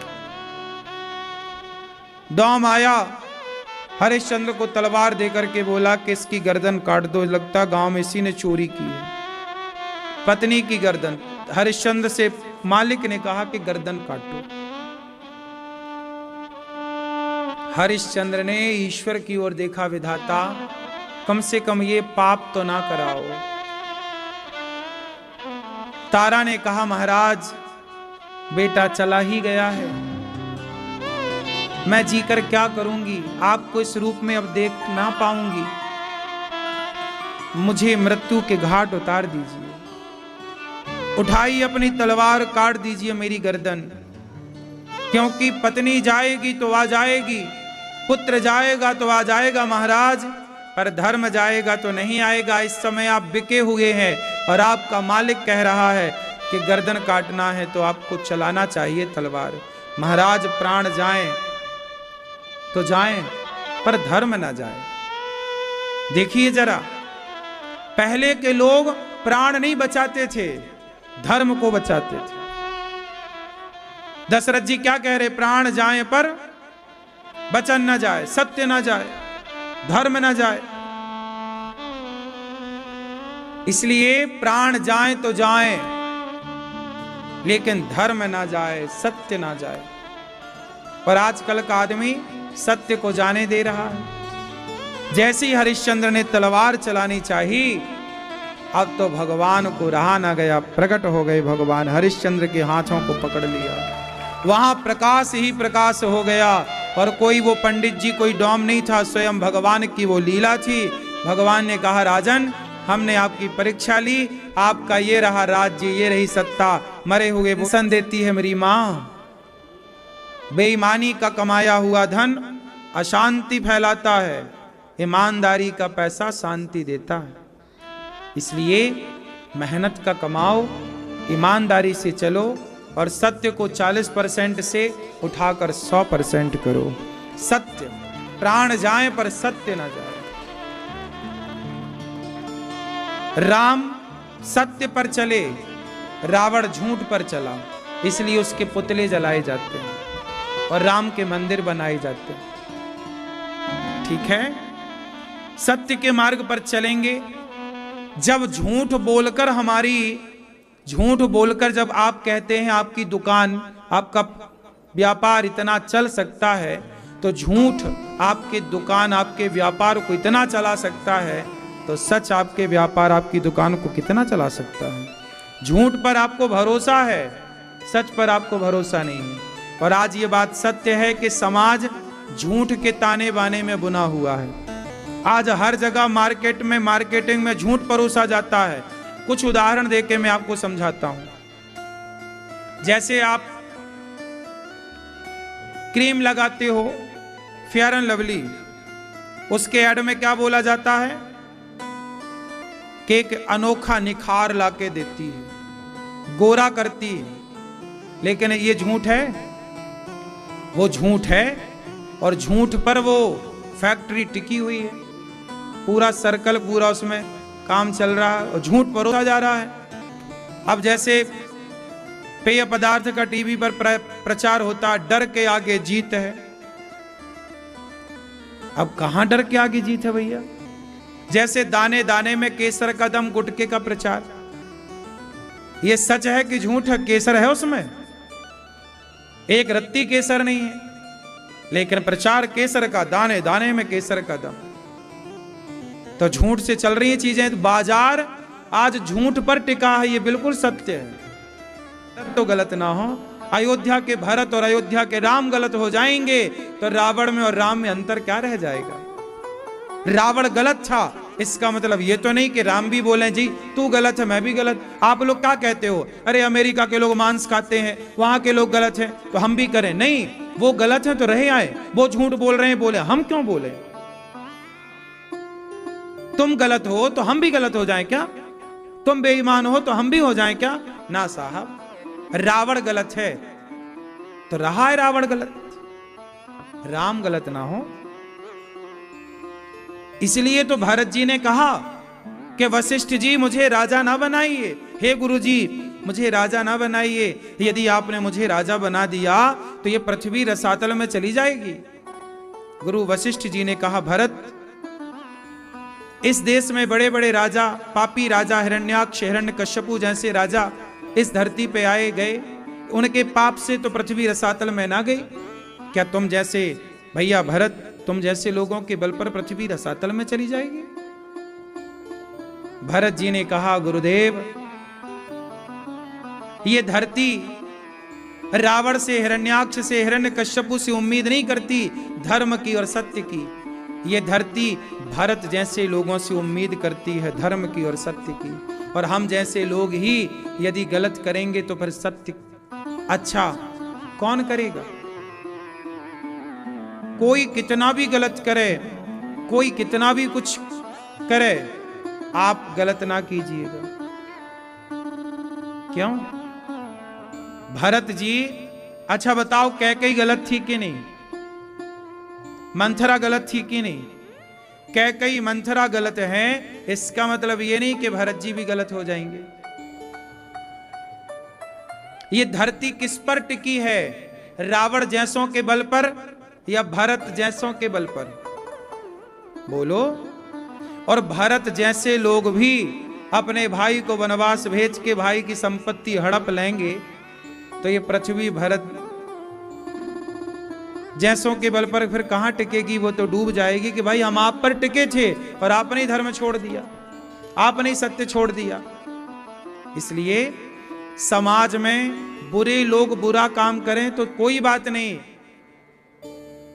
डॉम आया, हरिश्चंद्र को तलवार देकर के बोला कि इसकी गर्दन काट दो, लगता गांव में इसी ने चोरी की है, पत्नी की गर्दन। हरिश्चंद्र से मालिक ने कहा कि गर्दन काटो। हरिश्चंद्र ने ईश्वर की ओर देखा, विधाता कम से कम ये पाप तो ना कराओ। तारा ने कहा, महाराज बेटा चला ही गया है, मैं जीकर क्या करूंगी, आपको इस रूप में अब देख ना पाऊंगी, मुझे मृत्यु के घाट उतार दीजिए। उठाई अपनी तलवार, काट दीजिए मेरी गर्दन, क्योंकि पत्नी जाएगी तो आ जाएगी, पुत्र जाएगा तो आ जाएगा महाराज, पर धर्म जाएगा तो नहीं आएगा। इस समय आप बिके हुए हैं और आपका मालिक कह रहा है कि गर्दन काटना है तो आपको चलाना चाहिए तलवार। महाराज प्राण जाएं तो जाएं, पर धर्म ना जाए। देखिए जरा, पहले के लोग प्राण नहीं बचाते थे, धर्म को बचाते थे। दशरथ जी क्या कह रहे, प्राण जाए पर वचन न जाए, सत्य न जाए, धर्म न जाए। इसलिए प्राण जाए तो जाए, लेकिन धर्म ना जाए, सत्य ना जाए। पर आजकल का आदमी सत्य को जाने दे रहा है। जैसे ही हरिश्चंद्र ने तलवार चलानी चाहिए, अब तो भगवान को रहा ना गया, प्रकट हो गए भगवान, हरिश्चंद्र के हाथों को पकड़ लिया। वहां प्रकाश ही प्रकाश हो गया, और कोई वो पंडित जी कोई डॉम नहीं था, स्वयं भगवान की वो लीला थी। भगवान ने कहा, राजन हमने आपकी परीक्षा ली, आपका ये रहा राज्य, ये रही सत्ता, मरे हुए वचन देती है मेरी मां। बेईमानी का कमाया हुआ धन अशांति फैलाता है, ईमानदारी का पैसा शांति देता है। इसलिए मेहनत का कमाओ, ईमानदारी से चलो, और सत्य को 40% से उठाकर 100% करो। सत्य, प्राण जाए पर सत्य ना जाए। राम सत्य पर चले, रावण झूठ पर चला, इसलिए उसके पुतले जलाए जाते हैं और राम के मंदिर बनाए जाते हैं। ठीक है, सत्य के मार्ग पर चलेंगे। जब झूठ बोलकर जब आप कहते हैं आपकी दुकान, आपका व्यापार इतना चल सकता है, तो झूठ आपके दुकान, आपके व्यापार को इतना चला सकता है, तो सच आपके व्यापार, आपकी दुकान को कितना चला सकता है। झूठ पर आपको भरोसा है, सच पर आपको भरोसा नहीं है। और आज ये बात सत्य है कि समाज झूठ के ताने बाने में बुना हुआ है। आज हर जगह मार्केटिंग में झूठ परोसा जाता है। कुछ उदाहरण देके मैं आपको समझाता हूं। जैसे आप क्रीम लगाते हो, फेयर एंड लवली, उसके ऐड में क्या बोला जाता है कि एक अनोखा निखार लाके देती है, गोरा करती है। लेकिन ये झूठ है, वो झूठ है, और झूठ पर वो फैक्ट्री टिकी हुई है, पूरा सर्कल, पूरा उसमें काम चल रहा है और झूठ परोसा जा रहा है। अब जैसे पेय पदार्थ का टीवी पर प्रचार होता, डर के आगे जीत है। अब कहां डर के आगे जीत है भैया? जैसे दाने दाने में केसर का दम, गुटके का प्रचार, ये सच है कि झूठ है? केसर है उसमें, एक रत्ती केसर नहीं है, लेकिन प्रचार केसर का, दाने दाने में केसर का दम। तो झूठ से चल रही चीजें। तो बाजार आज झूठ पर टिका है, ये बिल्कुल सत्य है। तो गलत ना हो, अयोध्या के भरत और अयोध्या के राम गलत हो जाएंगे तो रावण में और राम में अंतर क्या रह जाएगा? रावण गलत था, इसका मतलब ये तो नहीं कि राम भी बोले जी तू गलत है मैं भी गलत। आप लोग क्या कहते हो, अरे अमेरिका के लोग मांस खाते हैं, वहां के लोग गलत हैं तो हम भी करें? नहीं, वो गलत है तो रहे आए, वो झूठ बोल रहे हैं, बोले, हम क्यों बोले? तुम गलत हो तो हम भी गलत हो जाएं क्या? तुम बेईमान हो तो हम भी हो जाएं क्या? ना साहब, रावण गलत है तो रहा है रावण गलत, राम गलत ना हो। इसलिए तो भरत जी ने कहा कि वशिष्ठ जी मुझे राजा ना बनाइए, हे गुरु जी मुझे राजा ना बनाइए, यदि आपने मुझे राजा बना दिया तो ये पृथ्वी रसातल में चली जाएगी। गुरु वशिष्ठ जी ने कहा, भरत इस देश में बड़े बड़े राजा, पापी राजा हिरण्याक्ष, हिरण्यकश्यपु जैसे राजा इस धरती पे आए गए, उनके पाप से तो पृथ्वी रसातल में ना गई। क्या तुम जैसे, भैया भरत, तुम जैसे लोगों के बल पर पृथ्वी रसातल में चली जाएगी? भरत जी ने कहा, गुरुदेव ये धरती रावण से, हिरण्याक्ष से, हिरण्यकश्यपु से उम्मीद नहीं करती धर्म की और सत्य की। ये धरती भरत जैसे लोगों से उम्मीद करती है धर्म की और सत्य की। और हम जैसे लोग ही यदि गलत करेंगे तो फिर सत्य अच्छा कौन करेगा? कोई कितना भी गलत करे, कोई कितना भी कुछ करे, आप गलत ना कीजिएगा। क्यों? भरत जी, अच्छा बताओ कैकेयी गलत थी कि नहीं? मंथरा गलत थी कि नहीं? कैकेयी मंथरा गलत है, इसका मतलब ये नहीं कि भरत जी भी गलत हो जाएंगे। ये धरती किस पर टिकी है? रावण जैसों के बल पर या भरत जैसों के बल पर? बोलो। और भरत जैसे लोग भी अपने भाई को वनवास भेज के भाई की संपत्ति हड़प लेंगे तो ये पृथ्वी भरत जैसों के बल पर फिर कहां टिकेगी, वो तो डूब जाएगी कि भाई हम आप पर टिके थे और आपने ही धर्म छोड़ दिया, आपने ही सत्य छोड़ दिया। इसलिए समाज में बुरे लोग बुरा काम करें तो कोई बात नहीं,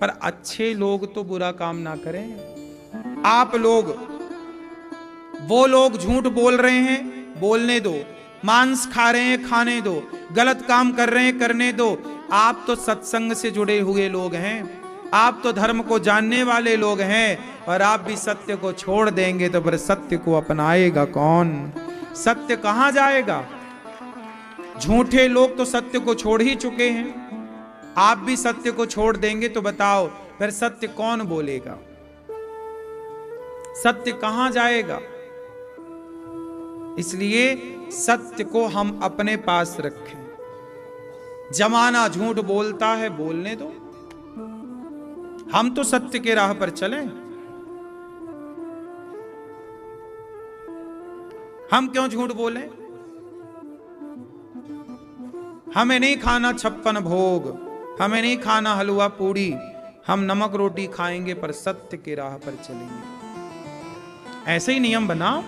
पर अच्छे लोग तो बुरा काम ना करें। आप लोग, वो लोग झूठ बोल रहे हैं, बोलने दो, मांस खा रहे हैं, खाने दो, गलत काम कर रहे हैं, करने दो। आप तो सत्संग से जुड़े हुए लोग हैं, आप तो धर्म को जानने वाले लोग हैं, और आप भी सत्य को छोड़ देंगे तो फिर सत्य को अपनाएगा कौन? सत्य कहां जाएगा? झूठे लोग तो सत्य को छोड़ ही चुके हैं, आप भी सत्य को छोड़ देंगे तो बताओ फिर सत्य कौन बोलेगा? सत्य कहां जाएगा? इसलिए सत्य को हम अपने पास रखें। जमाना झूठ बोलता है, बोलने दो, हम तो सत्य के राह पर चलें। हम क्यों झूठ बोलें? हमें नहीं खाना 56 भोग, हमें नहीं खाना हलवा पूड़ी, हम नमक रोटी खाएंगे पर सत्य की राह पर चलेंगे। ऐसे ही नियम बनाओ।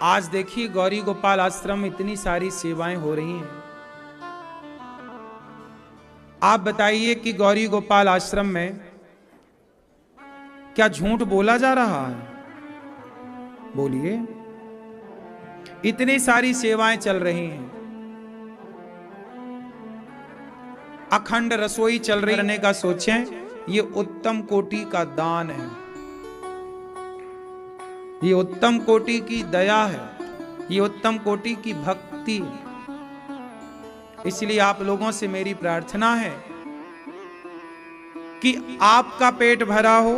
आज देखिए गौरी गोपाल आश्रम में इतनी सारी सेवाएं हो रही हैं। आप बताइए कि गौरी गोपाल आश्रम में क्या झूठ बोला जा रहा है? बोलिए। इतनी सारी सेवाएं चल रही हैं, अखंड रसोई चल रही करने का सोचें, ये उत्तम कोटि का दान है, ये उत्तम कोटि की दया है, ये उत्तम कोटि की भक्ति। इसलिए आप लोगों से मेरी प्रार्थना है कि आपका पेट भरा हो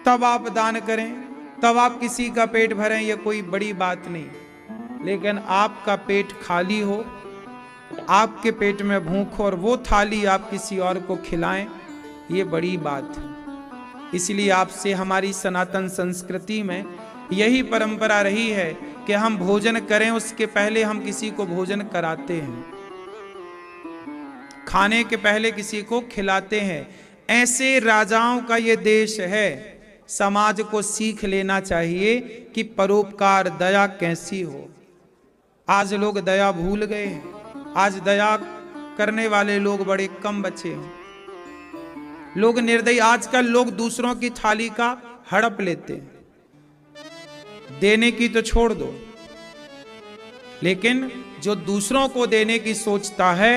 तब आप दान करें, तब आप किसी का पेट भरें, ये कोई बड़ी बात नहीं। लेकिन आपका पेट खाली हो, आपके पेट में भूख हो और वो थाली आप किसी और को खिलाएं, ये बड़ी बात है। इसलिए आपसे हमारी सनातन संस्कृति में यही परंपरा रही है कि हम भोजन करें उसके पहले हम किसी को भोजन कराते हैं, खाने के पहले किसी को खिलाते हैं। ऐसे राजाओं का ये देश है। समाज को सीख लेना चाहिए कि परोपकार, दया कैसी हो। आज लोग दया भूल गए हैं, आज दया करने वाले लोग बड़े कम बचे हैं। लोग निर्दयी, आजकल लोग दूसरों की थाली का हड़प लेते हैं। देने की तो छोड़ दो, लेकिन जो दूसरों को देने की सोचता है,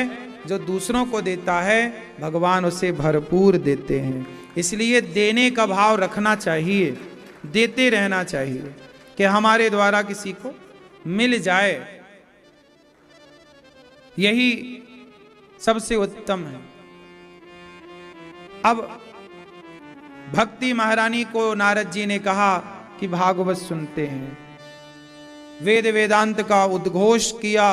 जो दूसरों को देता है, भगवान उसे भरपूर देते हैं। इसलिए देने का भाव रखना चाहिए, देते रहना चाहिए कि हमारे द्वारा किसी को मिल जाए, यही सबसे उत्तम है। अब भक्ति महारानी को नारद जी ने कहा कि भागवत सुनते हैं, वेद वेदांत का उद्घोष किया,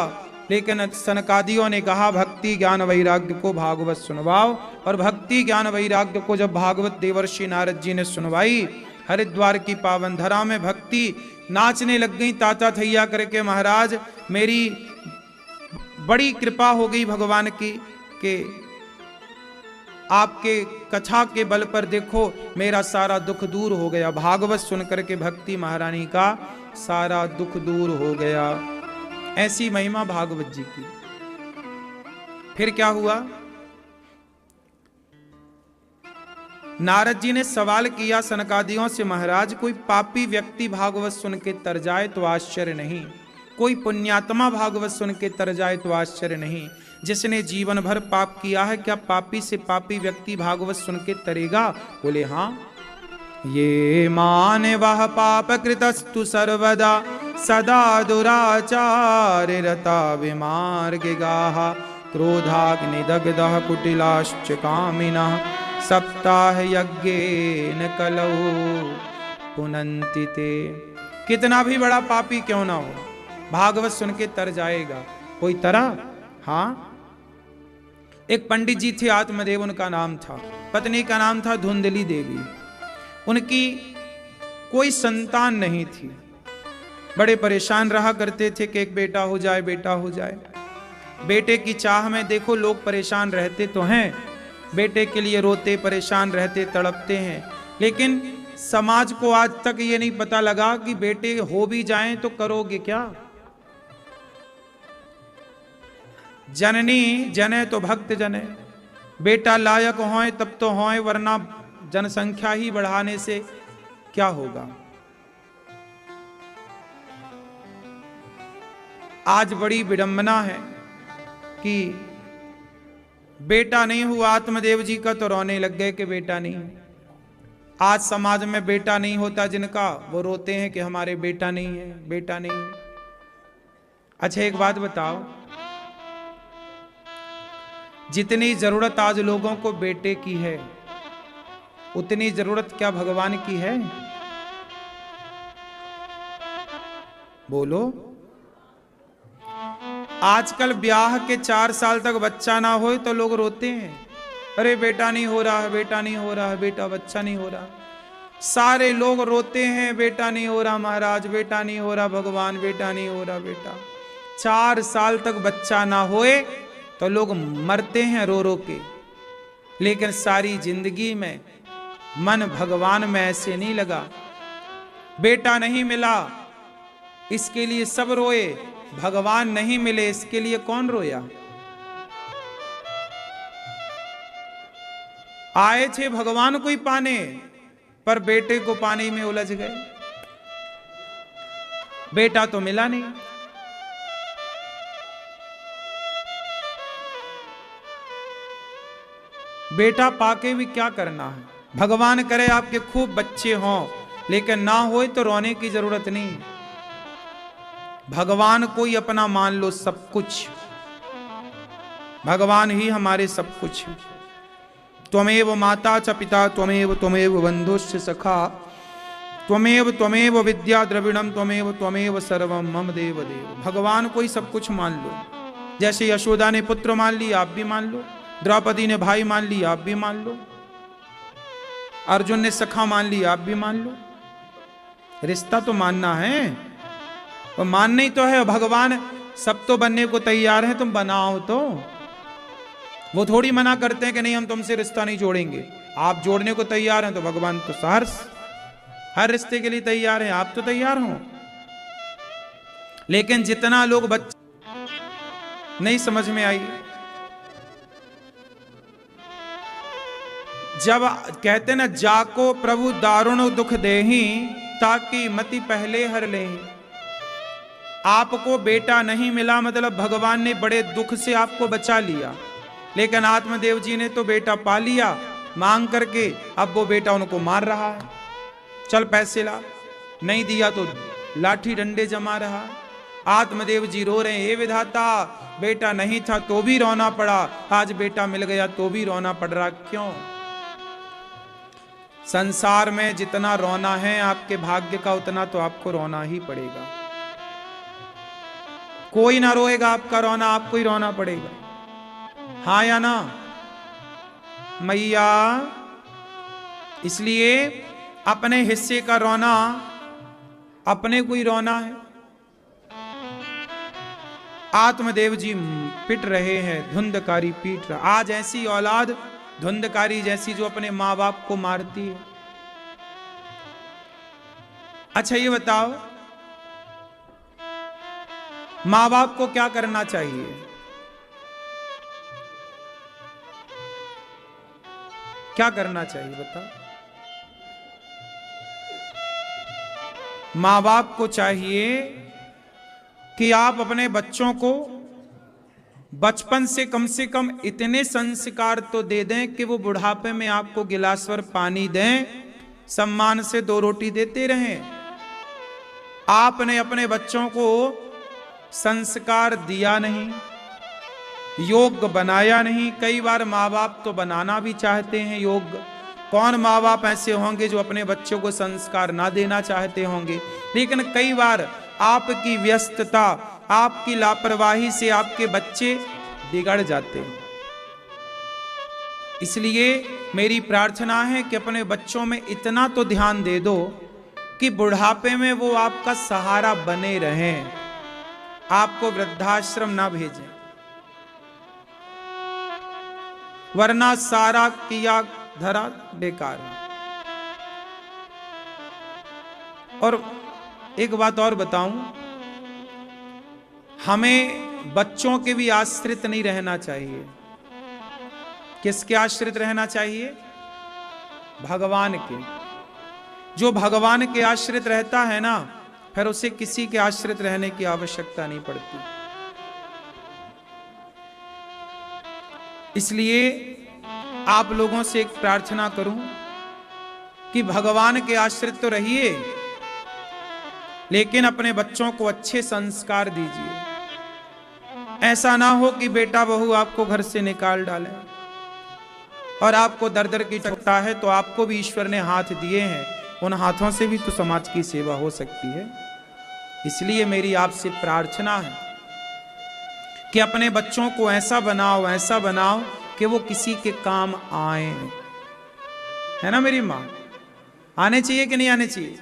लेकिन सनकादियों ने कहा भक्ति ज्ञान वैराग्य को भागवत सुनवाओ। और भक्ति ज्ञान वैराग्य को जब भागवत देवर्षि नारद जी ने सुनवाई, हरिद्वार की पावन धरा में भक्ति नाचने लग गई, ताता थैया करके, महाराज मेरी बड़ी कृपा हो गई भगवान की कि आपके कथा के बल पर देखो मेरा सारा दुख दूर हो गया। भागवत सुनकर के भक्ति महारानी का सारा दुख दूर हो गया। ऐसी महिमा भागवत जी की। फिर क्या हुआ? नारद जी ने सवाल किया सनकादियों से, महाराज कोई पापी व्यक्ति भागवत सुन के तर जाए तो आश्चर्य नहीं, कोई पुण्यात्मा भागवत सुन के तर जाए तो आश्चर्य नहीं। जिसने जीवन भर पाप किया है, क्या पापी से पापी व्यक्ति भागवत सुन के तरेगा? बोले हाँ। ये मान वह पाप कृतस्तु सर्वदा सदा दुराचार रता विमार्ग गाहा क्रोधाग्निदग्धः कुटिलाश्च कामिनः सप्ताह यज्ञेन कलौ पुनन्ति ते। कितना भी बड़ा पापी क्यों ना हो, भागवत सुन के तर जाएगा। कोई तरा? हाँ, एक पंडित जी थे, आत्मदेव उनका नाम था, पत्नी का नाम था धुंधली देवी। उनकी कोई संतान नहीं थी। बड़े परेशान रहा करते थे कि एक बेटा हो जाए, बेटा हो जाए। बेटे की चाह में देखो लोग परेशान रहते तो हैं, बेटे के लिए रोते, परेशान रहते, तड़पते हैं, लेकिन समाज को आज तक ये नहीं पता लगा कि बेटे हो भी जाएं तो करोगे क्या। जननी जने तो भक्त जने, बेटा लायक होए तब तो होए, वरना जनसंख्या ही बढ़ाने से क्या होगा। आज बड़ी विडंबना है कि बेटा नहीं हुआ आत्मदेव जी का तो रोने लग गए कि बेटा नहीं। आज समाज में बेटा नहीं होता जिनका, वो रोते हैं कि हमारे बेटा नहीं है, बेटा नहीं है। अच्छा एक बात बताओ, जितनी जरूरत आज लोगों को बेटे की है, उतनी जरूरत क्या भगवान की है? बोलो। आजकल ब्याह के 4 साल तक बच्चा ना हो तो लोग रोते हैं, अरे बेटा नहीं हो रहा है, बेटा नहीं हो रहा है, बेटा बच्चा नहीं हो रहा। सारे लोग रोते हैं, बेटा नहीं हो रहा महाराज, बेटा नहीं हो रहा भगवान, बेटा नहीं हो रहा बेटा। 4 साल तक बच्चा ना होए तो लोग मरते हैं रो रो के, लेकिन सारी जिंदगी में मन भगवान में ऐसे नहीं लगा। बेटा नहीं मिला इसके लिए सब रोए, भगवान नहीं मिले इसके लिए कौन रोया। आए थे भगवान को ही पाने, पर बेटे को पाने में उलझ गए, बेटा तो मिला नहीं। बेटा पाके भी क्या करना है। भगवान करे आपके खूब बच्चे हों, लेकिन ना होए तो रोने की जरूरत नहीं। भगवान को ही अपना मान लो सब कुछ, भगवान ही हमारे सब कुछ है। त्वमेव माता च पिता त्वमेव त्वमेव बंधुश्च सखा त्वमेव त्वमेव विद्या द्रविणम त्वमेव त्वमेव सर्वम मम देव देव। भगवान को ही सब कुछ मान लो। जैसे यशोदा ने पुत्र मान लिया, आप भी मान लो। द्रौपदी ने भाई मान लिया, आप भी मान लो। अर्जुन ने सखा मान लिया, आप भी मान लो। रिश्ता तो मानना है, और मानना ही तो है। भगवान सब तो बनने को तैयार है, तुम बनाओ तो। वो थोड़ी मना करते हैं कि नहीं हम तुमसे रिश्ता नहीं जोड़ेंगे। आप जोड़ने को तैयार हैं तो भगवान तो हर रिश्ते के लिए तैयार है, आप तो तैयार हो। लेकिन जितना लोग बच्चे नहीं समझ में आई, जब कहते ना जाको प्रभु दारुण दुख देही ताकि मति पहले हर ले। आपको बेटा नहीं मिला मतलब भगवान ने बड़े दुख से आपको बचा लिया, लेकिन आत्मदेव जी ने तो बेटा पा लिया मांग करके। अब वो बेटा उनको मार रहा है, चल पैसे ला, नहीं दिया तो लाठी डंडे जमा रहा है। आत्मदेव जी रो रहे हैं, हे विधाता बेटा नहीं था तो भी रोना पड़ा, आज बेटा मिल गया तो भी रोना पड़ रहा। क्यों? संसार में जितना रोना है आपके भाग्य का, उतना तो आपको रोना ही पड़ेगा। कोई ना रोएगा आपका रोना, आपको ही रोना पड़ेगा। हाँ या ना मैया? इसलिए अपने हिस्से का रोना अपने को ही रोना है। आत्मदेव जी पिट रहे हैं, धुंधकारी पीट रहा। आज ऐसी औलाद धुंधकारी जैसी जो अपने मां बाप को मारती है। अच्छा ये बताओ, मां बाप को क्या करना चाहिए? क्या करना चाहिए बताओ? मां बाप को चाहिए कि आप अपने बच्चों को बचपन से कम इतने संस्कार तो दे दें कि वो बुढ़ापे में आपको गिलास भर पानी दें, सम्मान से 2 रोटी देते रहें। आपने अपने बच्चों को संस्कार दिया नहीं, योग्य बनाया नहीं। कई बार माँ बाप तो बनाना भी चाहते हैं योग्य। कौन माँ बाप ऐसे होंगे जो अपने बच्चों को संस्कार ना देना चाहते होंगे? लेकिन कई बार आपकी व्यस्तता, आपकी लापरवाही से आपके बच्चे बिगड़ जाते हैं। इसलिए मेरी प्रार्थना है कि अपने बच्चों में इतना तो ध्यान दे दो कि बुढ़ापे में वो आपका सहारा बने रहें, आपको वृद्धाश्रम ना भेजें, वरना सारा किया धरा बेकार है। और एक बात और बताऊं, हमें बच्चों के भी आश्रित नहीं रहना चाहिए। किसके आश्रित रहना चाहिए? भगवान के। जो भगवान के आश्रित रहता है ना, फिर उसे किसी के आश्रित रहने की आवश्यकता नहीं पड़ती। इसलिए आप लोगों से एक प्रार्थना करूं कि भगवान के आश्रित तो रहिए, लेकिन अपने बच्चों को अच्छे संस्कार दीजिए। ऐसा ना हो कि बेटा बहू आपको घर से निकाल डाले और आपको दर दर की टकता है, तो आपको भी ईश्वर ने हाथ दिए हैं, उन हाथों से भी तो समाज की सेवा हो सकती है। इसलिए मेरी आपसे प्रार्थना है कि अपने बच्चों को ऐसा बनाओ कि वो किसी के काम आए। है ना मेरी मां? आने चाहिए कि नहीं आने चाहिए?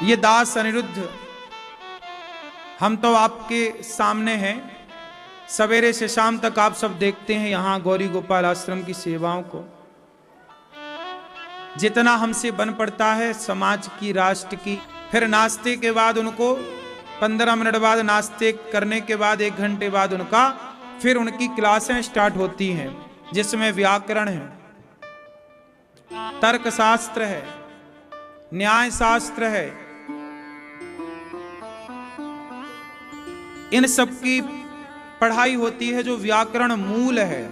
ये दास अनिरुद्ध, हम तो आपके सामने हैं, सवेरे से शाम तक आप सब देखते हैं यहां गौरी गोपाल आश्रम की सेवाओं को। जितना हमसे बन पड़ता है समाज की, राष्ट्र की। फिर नाश्ते के बाद उनको 15 मिनट बाद, नाश्ते करने के बाद 1 घंटे बाद फिर उनकी क्लासें स्टार्ट होती हैं, जिसमें व्याकरण है, तर्क शास्त्र है, न्याय शास्त्र है। इन सब की पढ़ाई होती है, जो व्याकरण मूल है।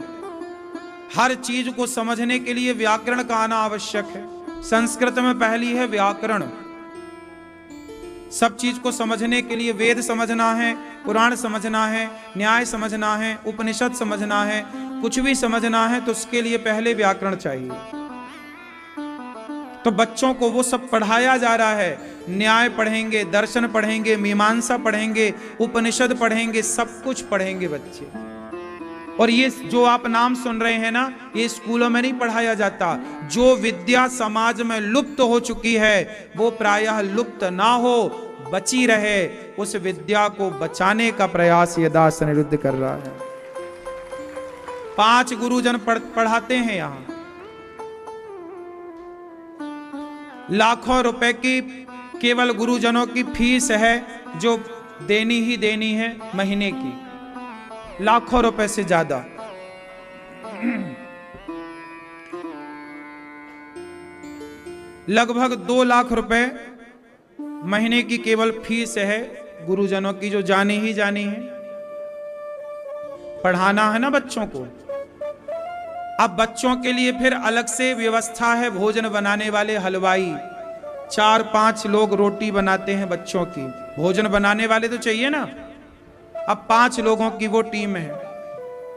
हर चीज को समझने के लिए व्याकरण का आना आवश्यक है। संस्कृत में पहली है व्याकरण। सब चीज को समझने के लिए वेद समझना है, पुराण समझना है, न्याय समझना है, उपनिषद समझना है, कुछ भी समझना है तो उसके लिए पहले व्याकरण चाहिए। तो बच्चों को वो सब पढ़ाया जा रहा है। न्याय पढ़ेंगे, दर्शन पढ़ेंगे, मीमांसा पढ़ेंगे, उपनिषद पढ़ेंगे, सब कुछ पढ़ेंगे बच्चे। और ये जो आप नाम सुन रहे हैं ना, ये स्कूलों में नहीं पढ़ाया जाता। जो विद्या समाज में लुप्त हो चुकी है, वो प्रायः लुप्त ना हो, बची रहे, उस विद्या को बचाने का प्रयास ये दास अनिरुद्ध कर रहा है। 5 गुरुजन पढ़ाते हैं यहां। लाखों रुपए की केवल गुरुजनों की फीस है, जो देनी ही देनी है महीने की, लाखों रुपए से ज्यादा। लगभग 2 लाख रुपए महीने की केवल फीस है गुरुजनों की, जो जानी ही जानी है। पढ़ाना है ना बच्चों को। अब बच्चों के लिए फिर अलग से व्यवस्था है, भोजन बनाने वाले हलवाई, 4-5 लोग रोटी बनाते हैं बच्चों की। भोजन बनाने वाले तो चाहिए ना। अब 5 लोगों की वो टीम है,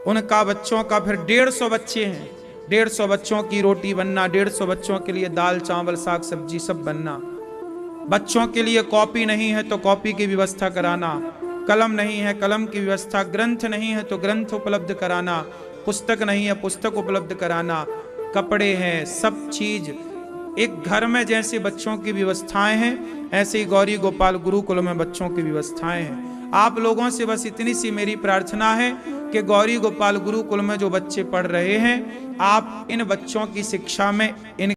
उनका बच्चों का फिर 150 बच्चे हैं, 150 बच्चों की रोटी बनना, 150 बच्चों के लिए दाल चावल साग सब्जी सब बनना। बच्चों के लिए कॉपी नहीं है तो कॉपी की व्यवस्था कराना, कलम नहीं है कलम की व्यवस्था, ग्रंथ नहीं है तो ग्रंथ उपलब्ध कराना, पुस्तक नहीं है पुस्तक उपलब्ध कराना, कपड़े हैं, सब चीज। एक घर में जैसे बच्चों की व्यवस्थाएं हैं, ऐसे ही गौरी गोपाल गुरुकुल में बच्चों की व्यवस्थाएं हैं। आप लोगों से बस इतनी सी मेरी प्रार्थना है कि गौरी गोपाल गुरुकुल में जो बच्चे पढ़ रहे हैं, आप इन बच्चों की शिक्षा में इन